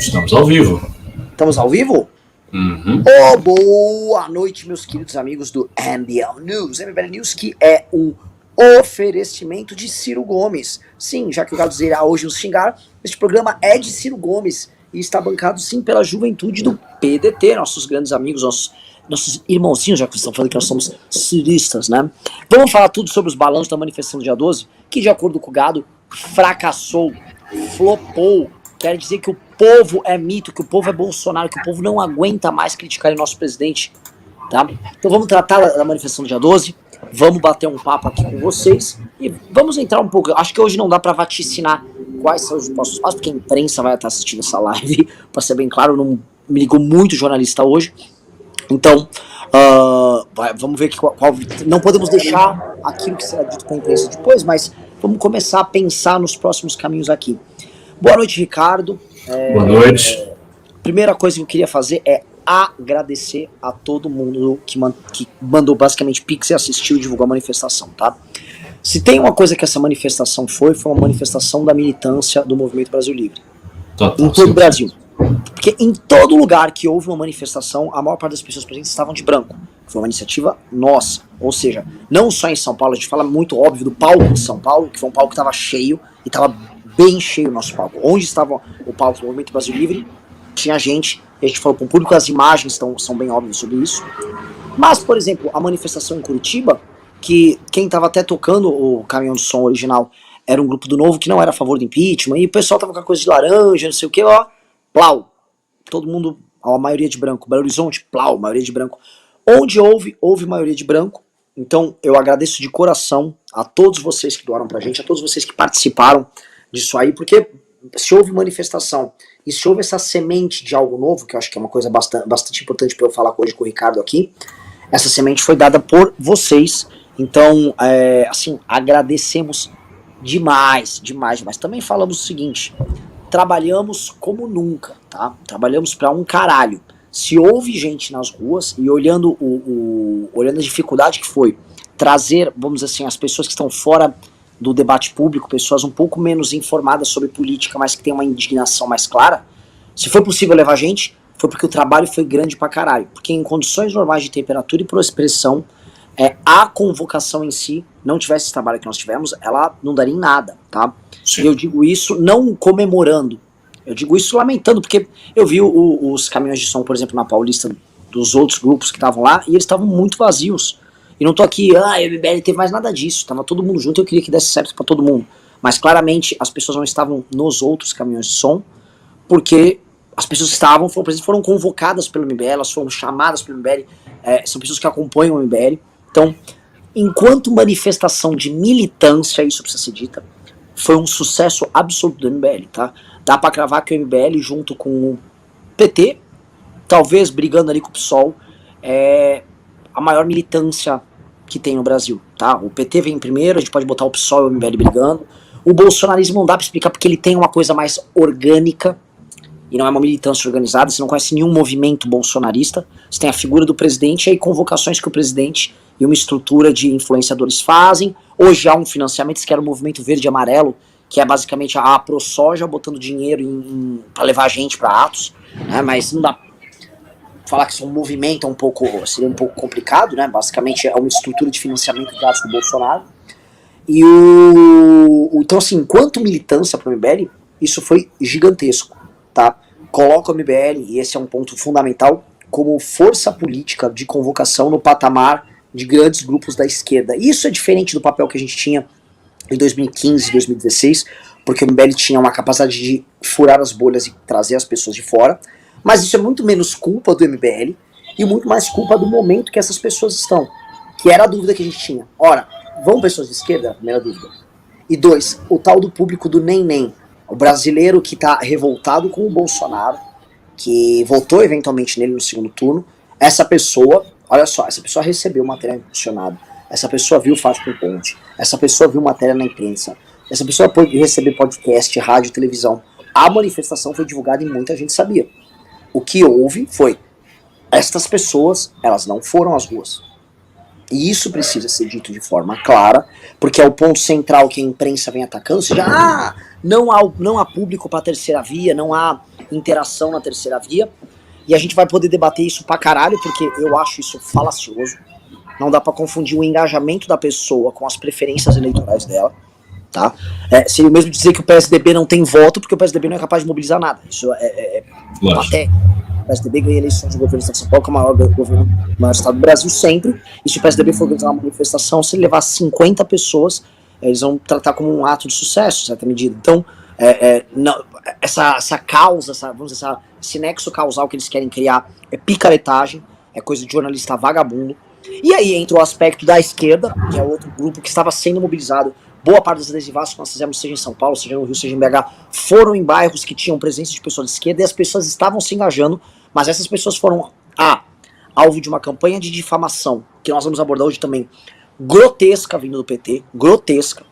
Estamos ao vivo. Estamos ao vivo? Uhum. Oh, boa noite, meus queridos amigos do MBL News. MBL News, que é um oferecimento de Ciro Gomes. Sim, já que o Galo irá hoje nos xingar, este programa é de Ciro Gomes e está bancado, sim, pela juventude do PDT, nossos grandes amigos, nossos irmãozinhos, já que vocês estão falando que nós somos ciristas, né? Vamos falar tudo sobre os balanços da manifestação do dia 12, que, de acordo com o Gado, fracassou, flopou. Quer dizer que o povo é mito, que o povo é Bolsonaro, que o povo não aguenta mais criticar o nosso presidente, tá? Então vamos tratar da manifestação do dia 12, vamos bater um papo aqui com vocês e vamos entrar um pouco. Acho que hoje não dá pra vaticinar quais são os próximos passos, porque a imprensa vai estar assistindo essa live, pra ser bem claro, não me ligou muito jornalista hoje. Então, vamos ver qual. Não podemos deixar aquilo que será dito com a imprensa depois, mas vamos começar a pensar nos próximos caminhos aqui. Boa noite, Ricardo. Boa noite. Primeira coisa que eu queria fazer é agradecer a todo mundo que mandou basicamente pix e assistiu e divulgou a manifestação, tá? Se tem uma coisa que essa manifestação foi uma manifestação da militância do Movimento Brasil Livre. Total, em todo sim. o Brasil. Porque em todo lugar que houve uma manifestação, a maior parte das pessoas presentes estavam de branco. Foi uma iniciativa nossa. Ou seja, não só em São Paulo, a gente fala muito óbvio do palco de São Paulo, que foi um palco que estava cheio, e estava bem cheio o nosso palco. Onde estava o palco do Movimento Brasil Livre, tinha gente, e a gente falou com o público, as imagens são bem óbvias sobre isso. Mas, por exemplo, a manifestação em Curitiba, que quem estava até tocando o caminhão de som original era um grupo do Novo que não era a favor do impeachment, e o pessoal tava com a coisa de laranja, não sei o que, ó, plau. Todo mundo, a maioria de branco. Belo Horizonte, plau, maioria de branco. Onde houve maioria de branco. Então eu agradeço de coração a todos vocês que doaram pra gente, a todos vocês que participaram disso aí, porque se houve manifestação e se houve essa semente de algo novo, que eu acho que é uma coisa bastante importante para eu falar hoje com o Ricardo aqui, essa semente foi dada por vocês. Então, assim, agradecemos demais. Também falamos o seguinte: trabalhamos como nunca, tá? Trabalhamos pra um caralho. Se houve gente nas ruas e olhando olhando a dificuldade que foi trazer, vamos dizer assim, as pessoas que estão fora do debate público, pessoas um pouco menos informadas sobre política, mas que tem uma indignação mais clara, se foi possível levar gente, foi porque o trabalho foi grande pra caralho. Porque em condições normais de temperatura e por expressão, a convocação em si, não tivesse esse trabalho que nós tivemos, ela não daria em nada, tá? Sim. E eu digo isso não comemorando, eu digo isso lamentando, porque eu vi os caminhões de som, por exemplo, na Paulista, dos outros grupos que estavam lá, e eles estavam muito vazios. E não tô aqui, o MBL teve mais nada disso, tava todo mundo junto, eu queria que desse certo pra todo mundo. Mas claramente as pessoas não estavam nos outros caminhões de som, porque as pessoas que estavam, foram convocadas pelo MBL, elas foram chamadas pelo MBL, são pessoas que acompanham o MBL. Então, enquanto manifestação de militância, isso precisa ser dita, foi um sucesso absoluto do MBL, tá? Dá pra cravar que o MBL, junto com o PT, talvez brigando ali com o PSOL, é a maior militância que tem no Brasil, tá? O PT vem em primeiro, a gente pode botar o PSOL e o MBL brigando. O bolsonarismo não dá pra explicar porque ele tem uma coisa mais orgânica, e não é uma militância organizada, você não conhece nenhum movimento bolsonarista, você tem a figura do presidente e aí convocações que o presidente e uma estrutura de influenciadores fazem. Hoje há um financiamento que era o Movimento Verde e Amarelo, que é basicamente a ProSoja botando dinheiro para levar gente para atos, né? Mas não dá falar que isso é um movimento, seria um pouco complicado, né? Basicamente é uma estrutura de financiamento de atos do Bolsonaro. E então assim, enquanto militância para o MBL, isso foi gigantesco, tá? Coloca o MBL, e esse é um ponto fundamental, como força política de convocação no patamar de grandes grupos da esquerda. Isso é diferente do papel que a gente tinha em 2015, 2016, porque o MBL tinha uma capacidade de furar as bolhas e trazer as pessoas de fora, mas isso é muito menos culpa do MBL e muito mais culpa do momento que essas pessoas estão, que era a dúvida que a gente tinha. Ora, vão pessoas de esquerda? Primeira dúvida. E dois, o tal do público do nem-nem, o brasileiro que está revoltado com o Bolsonaro, que votou eventualmente nele no segundo turno, essa pessoa, olha só, essa pessoa recebeu material impulsionado, essa pessoa viu Fácil por Ponte, essa pessoa viu matéria na imprensa, essa pessoa pode receber podcast, rádio, televisão. A manifestação foi divulgada e muita gente sabia. O que houve foi, estas pessoas, elas não foram às ruas. E isso precisa ser dito de forma clara, porque é o ponto central que a imprensa vem atacando, ou seja, não há público para a terceira via, não há interação na terceira via, e a gente vai poder debater isso pra caralho, porque eu acho isso falacioso. Não dá pra confundir o engajamento da pessoa com as preferências eleitorais dela, tá? Seria o mesmo dizer que o PSDB não tem voto, porque o PSDB não é capaz de mobilizar nada. Isso é patético. O PSDB ganha eleições de governo do estado de São Paulo, que é o maior estado do Brasil sempre, e se o PSDB for organizar uma manifestação, se ele levar 50 pessoas, eles vão tratar como um ato de sucesso, em certa medida. Então, não, essa causa, vamos dizer, esse nexo causal que eles querem criar é picaretagem, é coisa de jornalista vagabundo. E aí entra o aspecto da esquerda, que é outro grupo que estava sendo mobilizado. Boa parte das adesivações que nós fizemos, seja em São Paulo, seja no Rio, seja em BH, foram em bairros que tinham presença de pessoas de esquerda, e as pessoas estavam se engajando, mas essas pessoas foram alvo de uma campanha de difamação, que nós vamos abordar hoje também, grotesca, vindo do PT, grotesca,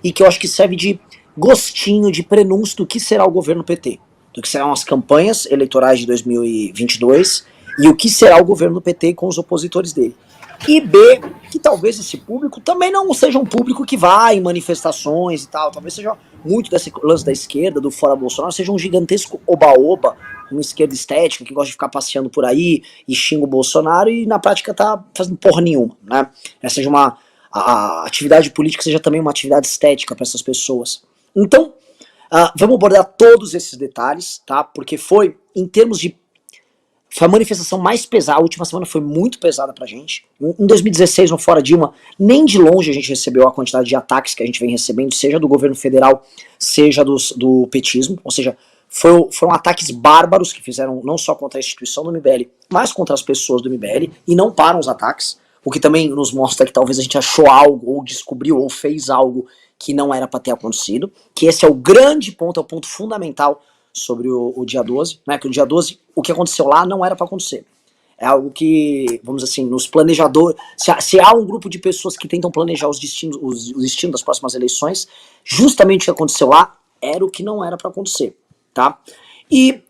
e que eu acho que serve de gostinho, de prenúncio do que será o governo PT, do que serão as campanhas eleitorais de 2022 e o que será o governo do PT com os opositores dele. E B, que talvez esse público também não seja um público que vai em manifestações e tal, talvez seja muito desse lance da esquerda, do fora Bolsonaro, seja um gigantesco oba-oba, uma esquerda estética que gosta de ficar passeando por aí e xinga o Bolsonaro e na prática tá fazendo porra nenhuma, né? Seja a atividade política seja também uma atividade estética para essas pessoas. Então, vamos abordar todos esses detalhes, tá? Porque foi, em termos de... Foi a manifestação mais pesada, a última semana foi muito pesada pra gente. Em 2016, no Fora Dilma, nem de longe a gente recebeu a quantidade de ataques que a gente vem recebendo, seja do governo federal, seja do petismo. Ou seja, foram ataques bárbaros que fizeram não só contra a instituição do MBL, mas contra as pessoas do MBL, e não param os ataques, o que também nos mostra que talvez a gente achou algo, ou descobriu, ou fez algo que não era pra ter acontecido, que esse é o grande ponto, é o ponto fundamental sobre o dia 12, né, que o dia 12, o que aconteceu lá não era para acontecer. É algo que, vamos dizer assim, nos planejadores, se há um grupo de pessoas que tentam planejar os destinos das próximas eleições, justamente o que aconteceu lá era o que não era para acontecer, tá? E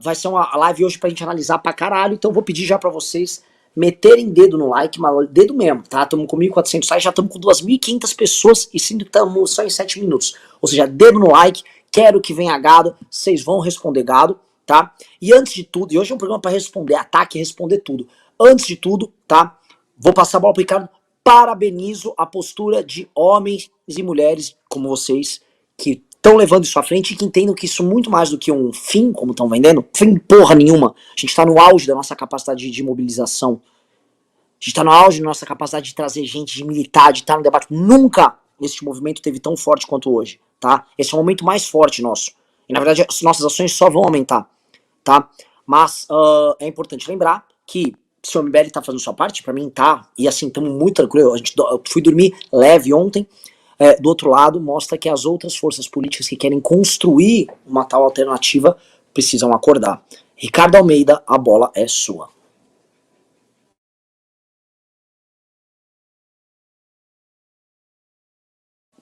vai ser uma live hoje pra gente analisar pra caralho, então eu vou pedir já pra vocês meterem dedo no like, mas dedo mesmo, tá? Estamos com 1.400 likes, já estamos com 2.500 pessoas e sinto que estamos só em 7 minutos. Ou seja, dedo no like, quero que venha gado, vocês vão responder gado, tá? E antes de tudo, e hoje é um programa para responder ataque e responder tudo. Antes de tudo, tá? Vou passar a bola pro Ricardo. Parabenizo a postura de homens e mulheres como vocês, que estão levando isso à frente e que entendam que isso muito mais do que um fim, como estão vendendo, fim porra nenhuma. A gente tá no auge da nossa capacidade de mobilização. A gente tá no auge da nossa capacidade de trazer gente, de militar, de estar no debate. Nunca este movimento teve tão forte quanto hoje, tá? Esse é o momento mais forte nosso. E na verdade as nossas ações só vão aumentar, tá? Mas é importante lembrar que se o MBL tá fazendo sua parte, pra mim tá, e assim, estamos muito tranquilos. Eu fui dormir leve ontem. Do outro lado, mostra que as outras forças políticas que querem construir uma tal alternativa precisam acordar. Ricardo Almeida, a bola é sua.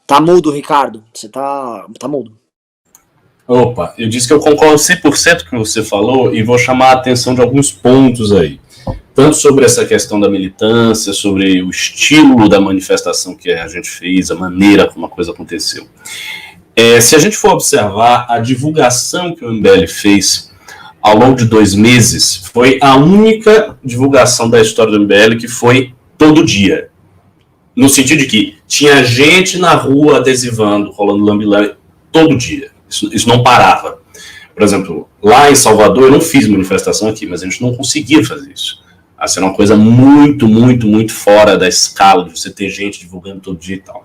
Tá mudo, Ricardo. Você tá mudo. Opa, eu disse que eu concordo 100% com o que você falou e vou chamar a atenção de alguns pontos aí. Tanto sobre essa questão da militância, sobre o estilo da manifestação que a gente fez, a maneira como a coisa aconteceu. Se a gente for observar, a divulgação que o MBL fez ao longo de 2 meses foi a única divulgação da história do MBL que foi todo dia. No sentido de que tinha gente na rua adesivando, rolando lambi-lambi todo dia. Isso não parava. Por exemplo, lá em Salvador, eu não fiz manifestação aqui, mas a gente não conseguia fazer isso. Assim, era uma coisa muito, muito, muito fora da escala de você ter gente divulgando todo dia e tal.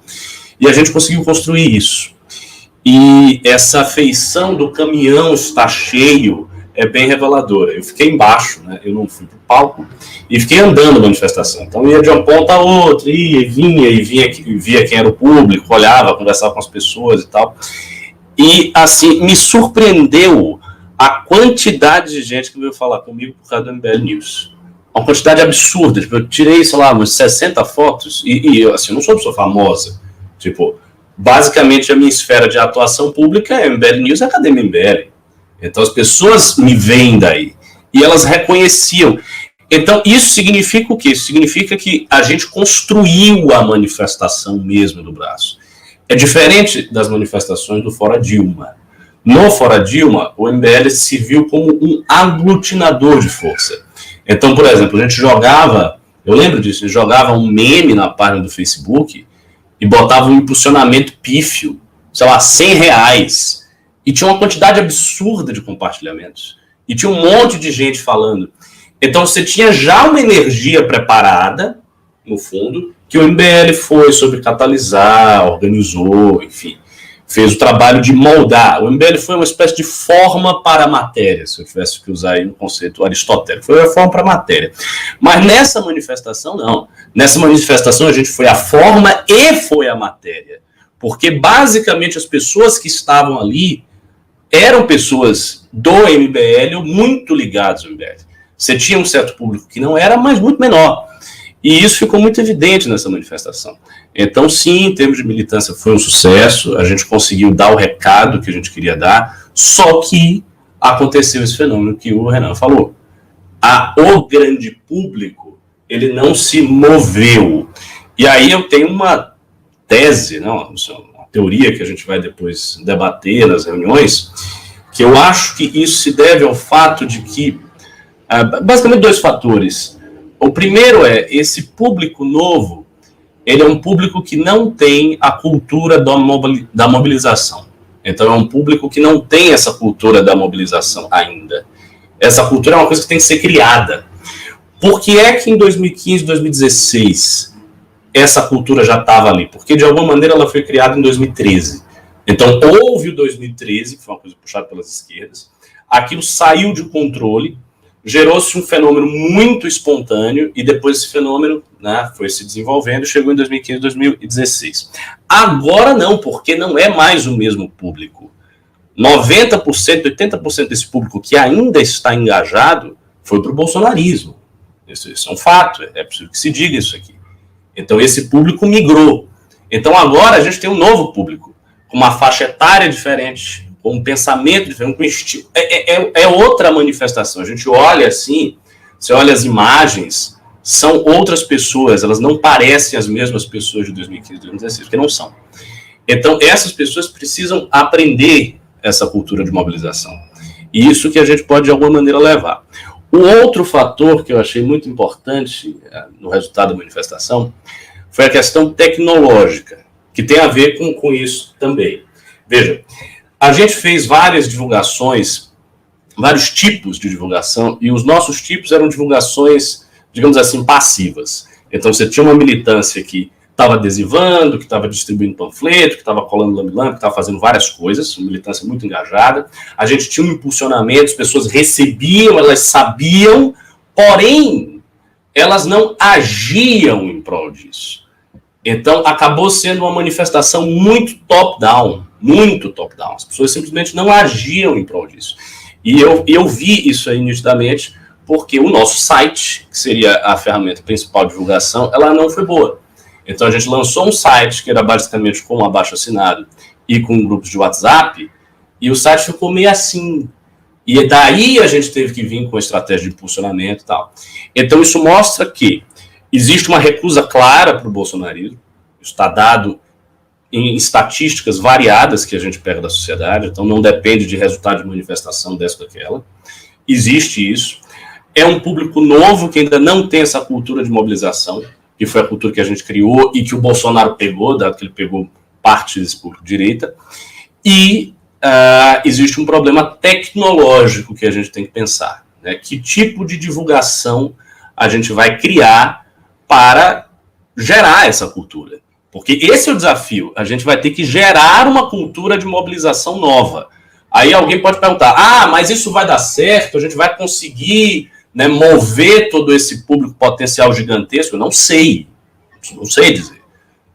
E a gente conseguiu construir isso. E essa feição do caminhão estar cheio é bem reveladora. Eu fiquei embaixo, né? Eu não fui pro palco, e fiquei andando na manifestação. Então ia de uma ponta a outra, ia e via quem era o público, olhava, conversava com as pessoas e tal. E assim, me surpreendeu a quantidade de gente que veio falar comigo por causa do MBL News. Uma quantidade absurda. Tipo, eu tirei, sei lá, umas 60 fotos e assim, eu não sou uma pessoa famosa. Tipo, basicamente a minha esfera de atuação pública é MBL News e Academia MBL. Então as pessoas me veem daí. E elas reconheciam. Então isso significa o quê? Isso significa que a gente construiu a manifestação mesmo do braço. É diferente das manifestações do Fora Dilma. No Fora Dilma, o MBL se viu como um aglutinador de força. Então, por exemplo, a gente jogava, eu lembro disso, a gente jogava um meme na página do Facebook e botava um impulsionamento pífio, sei lá, R$100, e tinha uma quantidade absurda de compartilhamentos. E tinha um monte de gente falando. Então você tinha já uma energia preparada, no fundo, que o MBL foi sobre catalisar, organizou, enfim, fez o trabalho de moldar. O MBL foi uma espécie de forma para a matéria, se eu tivesse que usar aí um conceito aristotélico. Foi a forma para a matéria. Mas nessa manifestação, não. Nessa manifestação a gente foi a forma e foi a matéria. Porque basicamente as pessoas que estavam ali eram pessoas do MBL ou muito ligadas ao MBL. Você tinha um certo público que não era, mas muito menor. E isso ficou muito evidente nessa manifestação. Então, sim, em termos de militância foi um sucesso, a gente conseguiu dar o recado que a gente queria dar, só que aconteceu esse fenômeno que o Renan falou. O grande público, ele não se moveu. E aí eu tenho uma tese, não, uma teoria que a gente vai depois debater nas reuniões, que eu acho que isso se deve ao fato de que, basicamente 2 fatores. O primeiro é, esse público novo, ele é um público que não tem a cultura da mobilização. Então é um público que não tem essa cultura da mobilização ainda. Essa cultura é uma coisa que tem que ser criada. Por que é que em 2015, 2016, essa cultura já estava ali? Porque de alguma maneira ela foi criada em 2013. Então houve o 2013, que foi uma coisa puxada pelas esquerdas, aquilo saiu de controle, gerou-se um fenômeno muito espontâneo e depois esse fenômeno, né, foi se desenvolvendo e chegou em 2015, 2016. Agora não, porque não é mais o mesmo público. 90%, 80% desse público que ainda está engajado foi para o bolsonarismo. Isso é um fato, é preciso que se diga isso aqui. Então esse público migrou. Então agora a gente tem um novo público, com uma faixa etária diferente, com um pensamento diferente, com um estilo. É outra manifestação. A gente olha assim, você olha as imagens, são outras pessoas, elas não parecem as mesmas pessoas de 2015, 2016, porque não são. Então essas pessoas precisam aprender essa cultura de mobilização. E isso que a gente pode de alguma maneira levar. O outro fator que eu achei muito importante no resultado da manifestação foi a questão tecnológica, que tem a ver com isso também. Veja, a gente fez várias divulgações, vários tipos de divulgação, e os nossos tipos eram divulgações, digamos assim, passivas. Então você tinha uma militância que estava adesivando, que estava distribuindo panfleto, que estava colando lambi-lambi, que estava fazendo várias coisas, uma militância muito engajada. A gente tinha um impulsionamento, as pessoas recebiam, elas sabiam, porém, elas não agiam em prol disso. Então, acabou sendo uma manifestação muito top-down, muito top-down. As pessoas simplesmente não agiam em prol disso. E eu vi isso aí nitidamente, porque o nosso site, que seria a ferramenta principal de divulgação, ela não foi boa. Então a gente lançou um site que era basicamente com um abaixo-assinado e com grupos de WhatsApp, e o site ficou meio assim. E daí a gente teve que vir com estratégia de impulsionamento e tal. Então isso mostra que existe uma recusa clara para o bolsonarismo, isso está dado em estatísticas variadas que a gente pega da sociedade, então não depende de resultado de manifestação dessa ou daquela. Existe isso. É um público novo que ainda não tem essa cultura de mobilização, que foi a cultura que a gente criou e que o Bolsonaro pegou, dado que ele pegou parte desse público de direita. E existe um problema tecnológico que a gente tem que pensar, né? Que tipo de divulgação a gente vai criar para gerar essa cultura? Porque esse é o desafio. A gente vai ter que gerar uma cultura de mobilização nova. Aí alguém pode perguntar, mas isso vai dar certo? A gente vai conseguir, né, mover todo esse público potencial gigantesco? Eu não sei dizer.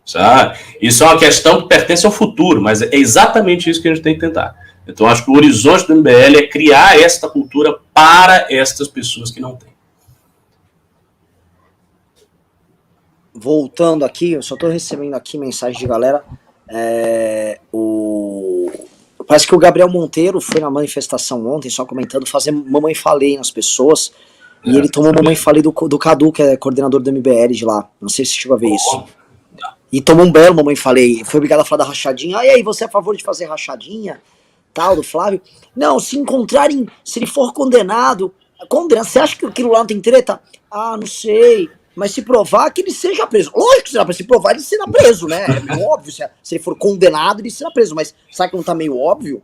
Sabe? Isso é uma questão que pertence ao futuro, mas é exatamente isso que a gente tem que tentar. Então, acho que o horizonte do MBL é criar esta cultura para estas pessoas que não têm. Voltando aqui, eu só estou recebendo aqui mensagem de galera. Parece que o Gabriel Monteiro foi na manifestação ontem, só comentando, fazer Mamãe Falei nas pessoas. E ele tomou Mamãe Falei do Cadu, que é coordenador do MBL de lá. Não sei se você chegou a ver isso. E tomou um belo Mamãe Falei. Foi obrigado a falar da rachadinha. E aí, você é a favor de fazer rachadinha? tal, do Flávio. Não, se encontrarem, se ele for condenado, você acha que aquilo lá não tem treta? Ah, não sei. Mas se provar que ele seja preso. Lógico que será preso. Se provar, ele será preso, né? É meio óbvio. Se ele for condenado, ele será preso. Mas sabe que não tá meio óbvio?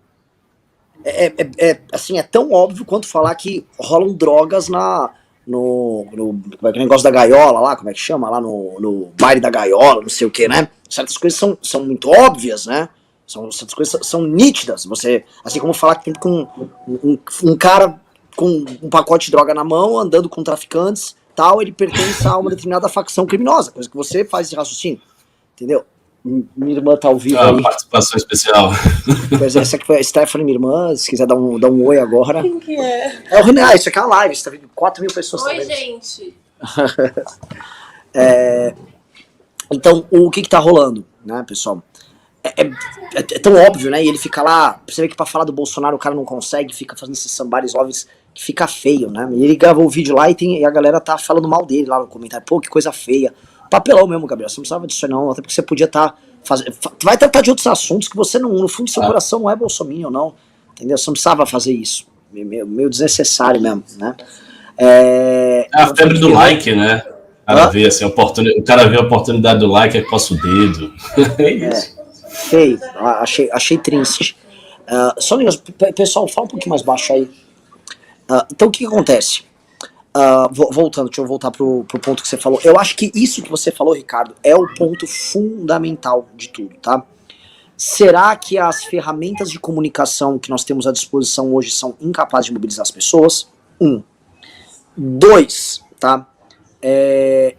Assim, é tão óbvio quanto falar que rolam drogas no como é que é o negócio da gaiola lá, como é que chama? Lá no baile da gaiola, não sei o que, né? Certas coisas são muito óbvias, né? Certas coisas são nítidas. Você, assim como falar que com um cara com um pacote de droga na mão, andando com traficantes, tal, ele pertence a uma determinada facção criminosa, coisa que você faz esse raciocínio, entendeu? Minha irmã tá ao vivo aí. Participação especial. Pois é, essa aqui foi a Stephanie, minha irmã, se quiser dar um oi agora. Quem que é? É o René, isso aqui é uma live, você tá vendo 4 mil pessoas. Oi, gente. Então, o que tá rolando, né, pessoal? É tão óbvio, né? E ele fica lá, você vê que pra falar do Bolsonaro o cara não consegue, fica fazendo esses somebody's loves que fica feio, né? E ele gravou o vídeo lá e a galera tá falando mal dele lá no comentário. Pô, que coisa feia. Papelão mesmo, Gabriel. Você não precisava disso não, até porque você podia estar fazendo. Vai tratar de outros assuntos que você não, no fundo do seu coração não é bolsominion, não. Entendeu? Você não precisava fazer isso. Meio desnecessário mesmo, né? É a febre do like, né? O cara vê assim, o cara vê a oportunidade do like, coça o dedo. É isso. Feio, achei triste. Só um negócio, pessoal, fala um pouquinho mais baixo aí. Então o que acontece? Voltando, deixa eu voltar pro ponto que você falou. Eu acho que isso que você falou, Ricardo, é o ponto fundamental de tudo, tá? Será que as ferramentas de comunicação que nós temos à disposição hoje são incapazes de mobilizar as pessoas? 1. 2, tá?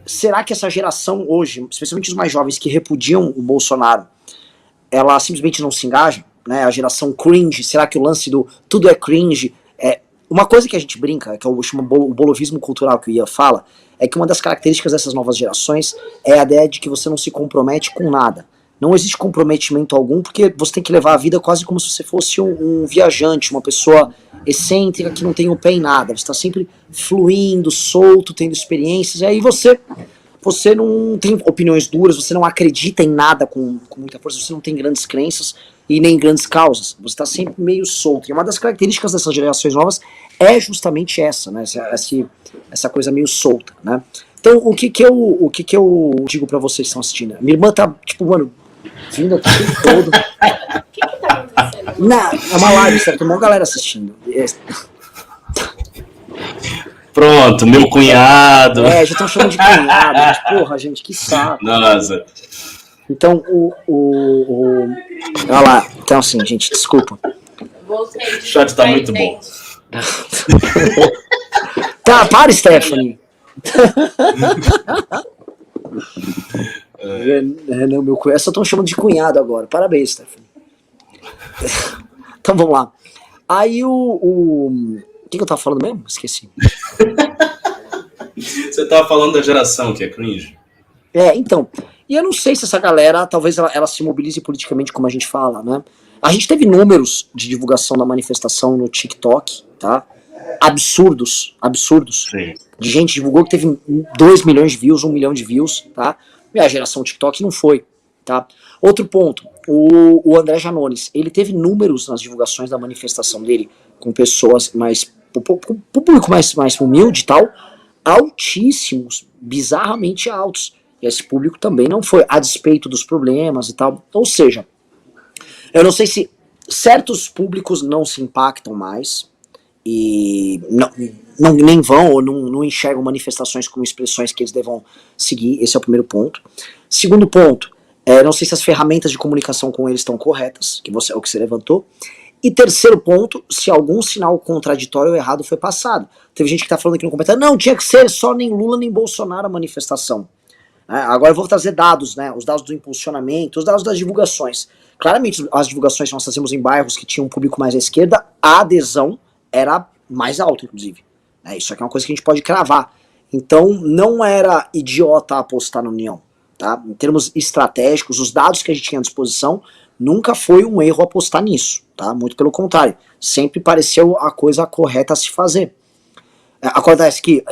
Será que essa geração hoje, especialmente os mais jovens que repudiam o Bolsonaro, ela simplesmente não se engaja, né? A geração cringe, será que o lance do tudo é cringe? Uma coisa que a gente brinca, que eu chamo o bolovismo cultural que o Ian fala, é que uma das características dessas novas gerações é a ideia de que você não se compromete com nada. Não existe comprometimento algum, porque você tem que levar a vida quase como se você fosse um viajante, uma pessoa excêntrica que não tem o pé em nada. Você está sempre fluindo, solto, tendo experiências, e aí você não tem opiniões duras, você não acredita em nada com muita força, você não tem grandes crenças e nem grandes causas. Você está sempre meio solto. E uma das características dessas gerações novas é justamente essa, né? Essa coisa meio solta, né? Então, o que eu digo pra vocês que estão assistindo? Minha irmã tá, tipo, mano, vindo aqui o tempo todo. O que tá acontecendo? É uma live, certo? Tem uma galera assistindo. Pronto, meu cunhado. Já estão chamando de cunhado. Mas, porra, gente, que saco. Nossa. Então, olha lá. Então, assim, gente, desculpa. Voltei. O chat tá muito bom. Tá, para, Stephanie. Não, meu cunhado. Só estão chamando de cunhado agora. Parabéns, Stephanie. Então, vamos lá. Aí, o que eu tava falando mesmo? Esqueci. Você tava falando da geração que é cringe. Então. E eu não sei se essa galera, talvez ela se mobilize politicamente, como a gente fala, né? A gente teve números de divulgação da manifestação no TikTok, tá? Absurdos. Sim. De gente divulgou que teve 2 milhões de views, 1 milhão de views, tá? E a geração TikTok não foi, tá? Outro ponto, o André Janones, ele teve números nas divulgações da manifestação dele, com pessoas mais, público mais humilde e tal, altíssimos, bizarramente altos. E esse público também não foi, a despeito dos problemas e tal. Ou seja, eu não sei se certos públicos não se impactam mais e nem vão ou não enxergam manifestações como expressões que eles devam seguir. Esse é o primeiro ponto. Segundo ponto, não sei se as ferramentas de comunicação com eles estão corretas, que é o que você levantou. E terceiro ponto, se algum sinal contraditório ou errado foi passado. Teve gente que está falando aqui no comentário, não, tinha que ser só nem Lula nem Bolsonaro a manifestação. Agora eu vou trazer dados, né? Os dados do impulsionamento, os dados das divulgações. Claramente, as divulgações que nós fazemos em bairros que tinham um público mais à esquerda, a adesão era mais alta, inclusive. Isso aqui é uma coisa que a gente pode cravar. Então, não era idiota apostar na União. Tá? Em termos estratégicos, os dados que a gente tinha à disposição, nunca foi um erro apostar nisso. Tá? Muito pelo contrário. Sempre pareceu a coisa correta a se fazer. Acontece que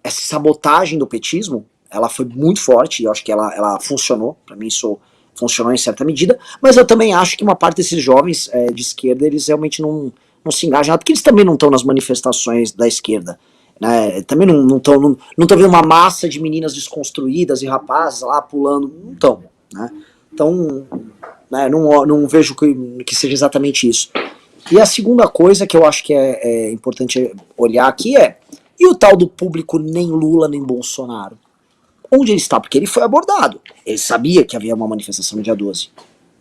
essa sabotagem do petismo, ela foi muito forte, e eu acho que ela funcionou. Para mim isso funcionou em certa medida, mas eu também acho que uma parte desses jovens de esquerda, eles realmente não se engajam, porque eles também não estão nas manifestações da esquerda, né? Também não estão vendo uma massa de meninas desconstruídas e rapazes lá pulando, não estão, né? Então, né, não vejo que seja exatamente isso. E a segunda coisa que eu acho que é importante olhar aqui e o tal do público nem Lula nem Bolsonaro? Onde ele está? Porque ele foi abordado. Ele sabia que havia uma manifestação no dia 12.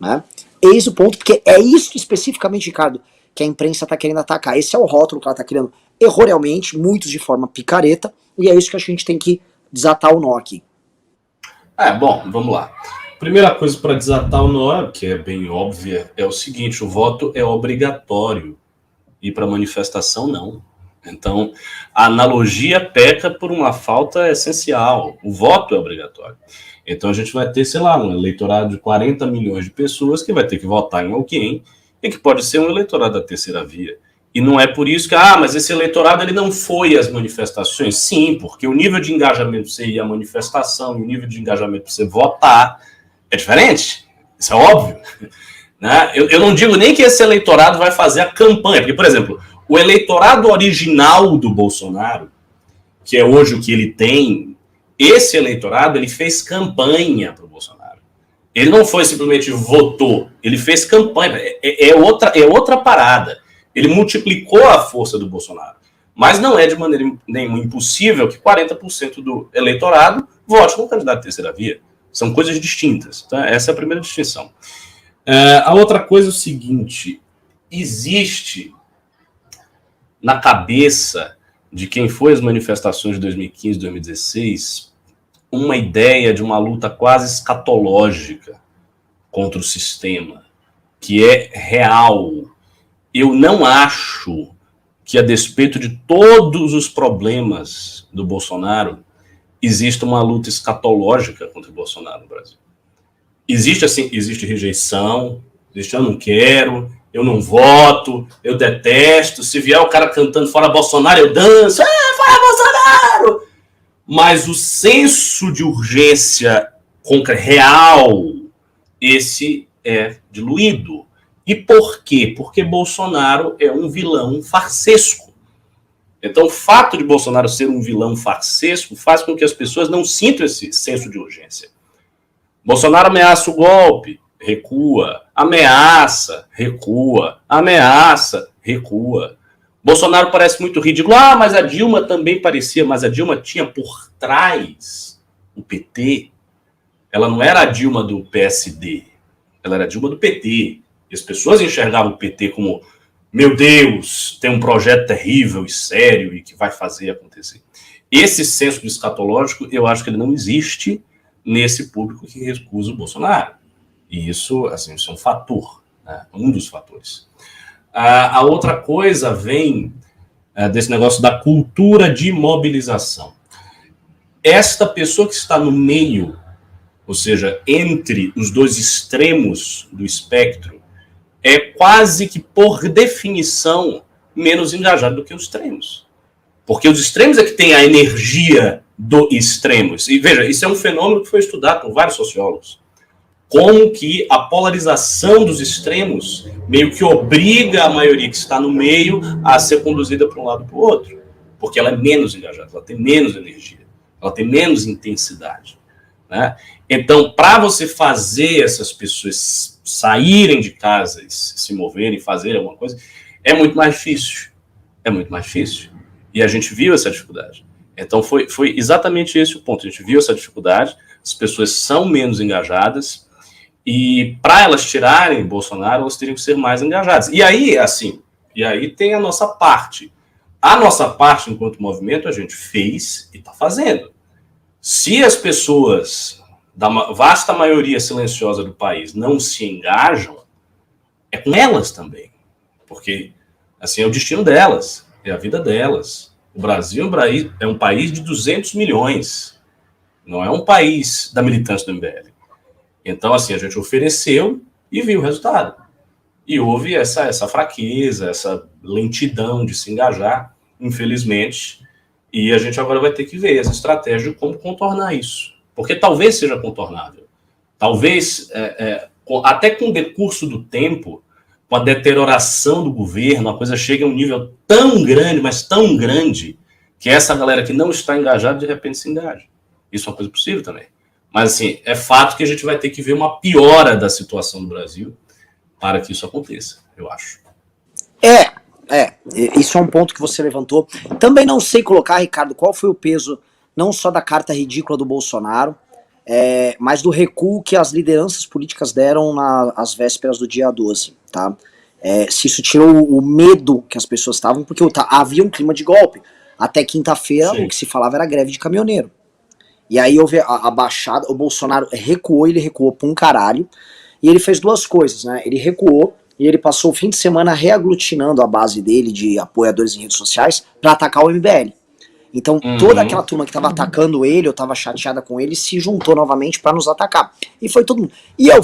Né? Eis o ponto, porque é isso especificamente, Ricardo, que a imprensa está querendo atacar. Esse é o rótulo que ela está querendo erroneamente, muitos de forma picareta, e é isso que a gente tem que desatar o nó aqui. Bom, vamos lá. Primeira coisa para desatar o nó, que é bem óbvia, é o seguinte: o voto é obrigatório e para manifestação não. Então, a analogia peca por uma falta essencial. O voto é obrigatório. Então, a gente vai ter, sei lá, um eleitorado de 40 milhões de pessoas que vai ter que votar em alguém e que pode ser um eleitorado da terceira via. E não é por isso que, mas esse eleitorado ele não foi às manifestações. Sim, porque o nível de engajamento para você ir à manifestação e o nível de engajamento para você votar é diferente. Isso é óbvio. Né? Eu não digo nem que esse eleitorado vai fazer a campanha, porque, por exemplo, o eleitorado original do Bolsonaro, que é hoje o que ele tem, esse eleitorado ele fez campanha para o Bolsonaro. Ele não foi simplesmente votou, ele fez campanha. É outra parada. Ele multiplicou a força do Bolsonaro. Mas não é de maneira nenhuma impossível que 40% do eleitorado vote no candidato de terceira via. São coisas distintas. Tá? Essa é a primeira distinção. A outra coisa é o seguinte: existe na cabeça de quem foi às manifestações de 2015, 2016, uma ideia de uma luta quase escatológica contra o sistema, que é real. Eu não acho que, a despeito de todos os problemas do Bolsonaro, existe uma luta escatológica contra o Bolsonaro no Brasil. Existe rejeição, existe eu não quero, eu não voto, eu detesto, se vier o cara cantando fora Bolsonaro, eu danço, fora Bolsonaro! Mas o senso de urgência real, esse é diluído. E por quê? Porque Bolsonaro é um vilão farsesco. Então, o fato de Bolsonaro ser um vilão farsesco faz com que as pessoas não sintam esse senso de urgência. Bolsonaro ameaça o golpe, recua. Ameaça, recua. Ameaça, recua. Bolsonaro parece muito ridículo. Mas a Dilma também parecia, mas a Dilma tinha por trás o PT. Ela não era a Dilma do PSD, ela era a Dilma do PT. E as pessoas enxergavam o PT como, meu Deus, tem um projeto terrível e sério e que vai fazer acontecer. Esse senso escatológico, eu acho que ele não existe nesse público que recusa o Bolsonaro. E isso, assim, isso é um fator, né? Um dos fatores. A outra coisa vem desse negócio da cultura de mobilização. Esta pessoa que está no meio, ou seja, entre os dois extremos do espectro, é quase que, por definição, menos engajado do que os extremos. Porque os extremos é que tem a energia do extremos. E veja, isso é um fenômeno que foi estudado por vários sociólogos. Como que a polarização dos extremos meio que obriga a maioria que está no meio a ser conduzida para um lado para o outro. Porque ela é menos engajada, ela tem menos energia, ela tem menos intensidade. Né? Então, para você fazer essas pessoas saírem de casa e se moverem, fazerem alguma coisa, é muito mais difícil. É muito mais difícil. E a gente viu essa dificuldade. Então, foi exatamente esse o ponto. A gente viu essa dificuldade, as pessoas são menos engajadas, e para elas tirarem Bolsonaro, elas teriam que ser mais engajadas. E aí, assim, tem a nossa parte. A nossa parte, enquanto movimento, a gente fez e está fazendo. Se as pessoas, da vasta maioria silenciosa do país, não se engajam, é com elas também. Porque, assim, é o destino delas, é a vida delas. O Brasil é um país de 200 milhões, não é um país da militância do MBL. Então, assim, a gente ofereceu e viu o resultado. E houve essa fraqueza, essa lentidão de se engajar, infelizmente. E a gente agora vai ter que ver essa estratégia de como contornar isso. Porque talvez seja contornável. Talvez, até com o decurso do tempo, com a deterioração do governo, a coisa chega a um nível tão grande, mas tão grande, que essa galera que não está engajada, de repente se engaja. Isso é uma coisa possível também. Mas, assim, é fato que a gente vai ter que ver uma piora da situação do Brasil para que isso aconteça, eu acho. Isso é um ponto que você levantou. Também não sei colocar, Ricardo, qual foi o peso, não só da carta ridícula do Bolsonaro, mas do recuo que as lideranças políticas deram às vésperas do dia 12, tá? Se isso tirou o medo que as pessoas estavam, porque havia um clima de golpe. Até quinta-feira, o que se falava era greve de caminhoneiro. E aí houve a baixada, o Bolsonaro ele recuou pra um caralho, e ele fez duas coisas, né? Ele recuou, e ele passou o fim de semana reaglutinando a base dele de apoiadores em redes sociais pra atacar o MBL. Então toda aquela turma que tava atacando ele, ou tava chateada com ele, se juntou novamente pra nos atacar. E foi todo mundo. E eu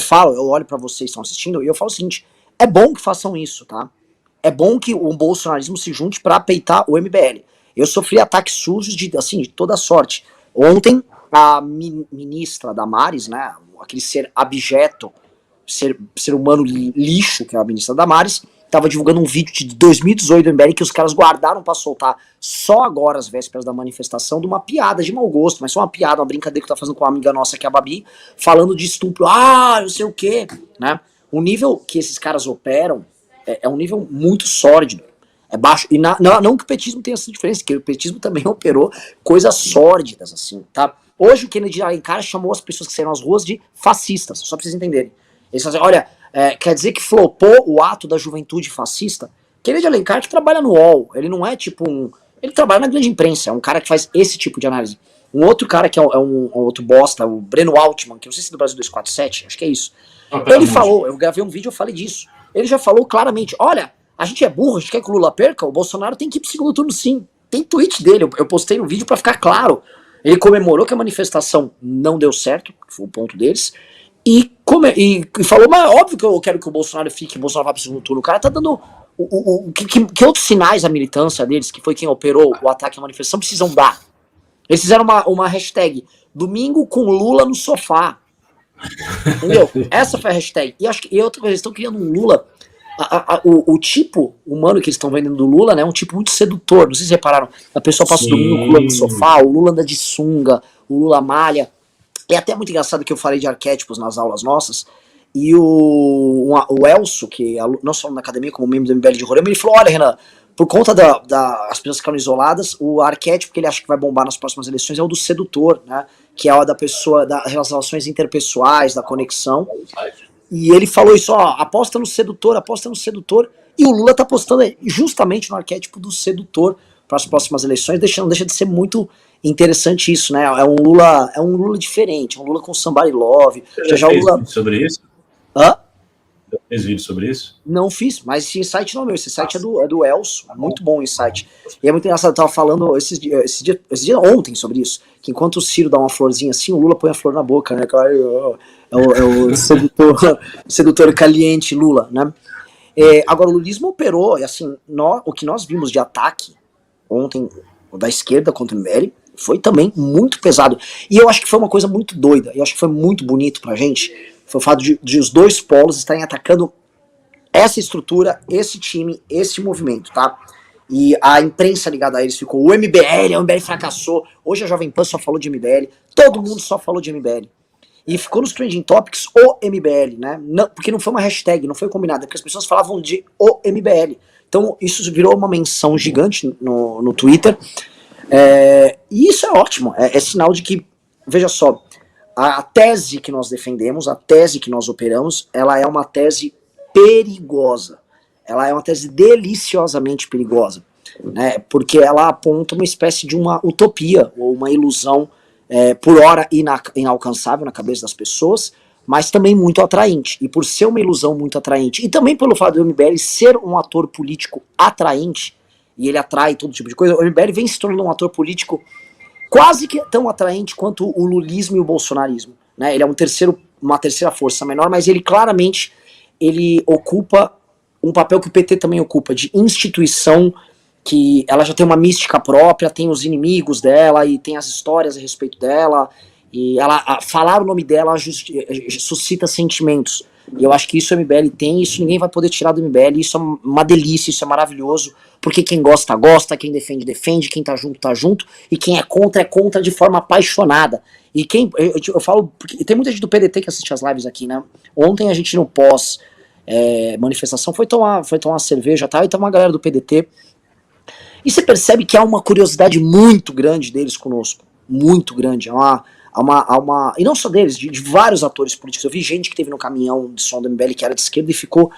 olho pra vocês que estão assistindo, e eu falo o seguinte, é bom que façam isso, tá? É bom que o bolsonarismo se junte pra peitar o MBL. Eu sofri ataques sujos de toda sorte. Ontem, a ministra Damares, né, aquele ser abjeto, ser humano lixo, que é a ministra Damares, estava divulgando um vídeo de 2018 do MBL que os caras guardaram para soltar só agora, às vésperas da manifestação, de uma piada de mau gosto, mas só uma piada, uma brincadeira que tá fazendo com uma amiga nossa, que é a Babi, falando de estupro, não sei o quê, né? O nível que esses caras operam é um nível muito sórdido. É baixo, e não que o petismo tenha essa diferença, que o petismo também operou coisas sórdidas, assim, tá? Hoje o Kennedy Alencar chamou as pessoas que saíram às ruas de fascistas, só pra vocês entenderem. Eles falam assim, olha, quer dizer que flopou o ato da juventude fascista? Kennedy Alencar que trabalha no UOL, ele não é tipo ele trabalha na grande imprensa, é um cara que faz esse tipo de análise. Um outro cara que é um outro bosta, o Breno Altman, que eu não sei se é do Brasil 247, acho que é isso. Ele falou, eu gravei um vídeo, eu falei disso. Ele já falou claramente, olha, a gente é burro, a gente quer que o Lula perca, o Bolsonaro tem que ir pro segundo turno sim. Tem tweet dele, eu postei no vídeo pra ficar claro. Ele comemorou que a manifestação não deu certo, que foi o ponto deles, e falou, mas óbvio que eu quero que o Bolsonaro fique, o Bolsonaro vá pro segundo turno. O cara tá dando que outros sinais a militância deles, que foi quem operou o ataque à manifestação, precisam dar. Eles fizeram uma hashtag, domingo com Lula no sofá. Entendeu? Essa foi a hashtag. E outra coisa, eles estão criando um Lula. O tipo humano que eles estão vendendo do Lula, né, é um tipo muito sedutor. Não sei se repararam. A pessoa passa o domingo com o Lula no sofá, o Lula anda de sunga, o Lula malha. É até muito engraçado que eu falei de arquétipos nas aulas nossas. E o Elcio, que não só na academia, como membro do MBL de Roraima, ele falou: olha, Renan, por conta as pessoas ficaram isoladas, o arquétipo que ele acha que vai bombar nas próximas eleições é o do sedutor, né? Que é o da pessoa, das relações interpessoais, da conexão. E ele falou isso, aposta no sedutor, e o Lula tá apostando justamente no arquétipo do sedutor para as próximas eleições, não deixa de ser muito interessante isso, né? É um Lula diferente, é um Lula com somebody love. Você já fez vídeo sobre isso? Hã? Fez vídeo sobre isso? Não fiz, mas esse insight não é meu, esse site é do Elcio, muito bom o insight. E é muito engraçado, eu tava falando esse dia ontem sobre isso, que enquanto o Ciro dá uma florzinha assim, o Lula põe a flor na boca, né? É o sedutor caliente Lula, né? Agora o lulismo operou, e assim, o que nós vimos de ataque ontem da esquerda contra o MBL foi também muito pesado. E eu acho que foi uma coisa muito doida, eu acho que foi muito bonito pra gente, foi o fato de os dois polos estarem atacando essa estrutura, esse time, esse movimento, tá? E a imprensa ligada a eles ficou, o MBL fracassou, hoje a Jovem Pan só falou de MBL, todo mundo só falou de MBL. E ficou nos Trending Topics o MBL, né? Não, porque não foi uma hashtag, não foi combinado, é porque as pessoas falavam de o MBL. Então isso virou uma menção gigante no Twitter. E isso é ótimo, é sinal de que, veja só, a tese que nós defendemos, a tese que nós operamos, ela é uma tese perigosa. Ela é uma tese deliciosamente perigosa, né? Porque ela aponta uma espécie de uma utopia, ou uma ilusão, por hora inalcançável na cabeça das pessoas, mas também muito atraente. E por ser uma ilusão muito atraente, e também pelo fato do MBL ser um ator político atraente, e ele atrai todo tipo de coisa, o MBL vem se tornando um ator político quase que tão atraente quanto o lulismo e o bolsonarismo, né? Ele é uma terceira força menor, mas ele claramente ocupa um papel que o PT também ocupa, de instituição, que ela já tem uma mística própria, tem os inimigos dela, e tem as histórias a respeito dela, E falar o nome dela suscita sentimentos. E eu acho que isso o MBL tem, isso ninguém vai poder tirar do MBL, isso é uma delícia, isso é maravilhoso, porque quem gosta, gosta, quem defende, defende, quem tá junto, e quem é contra de forma apaixonada. E quem, eu falo, porque tem muita gente do PDT que assiste as lives aqui, né? Ontem a gente no pós manifestação foi tomar uma cerveja, tá? E tem uma galera do PDT, e você percebe que há uma curiosidade muito grande deles conosco, muito grande, e não só deles, de vários atores políticos. Eu vi gente que teve no caminhão de som do MBL que era de esquerda e ficou,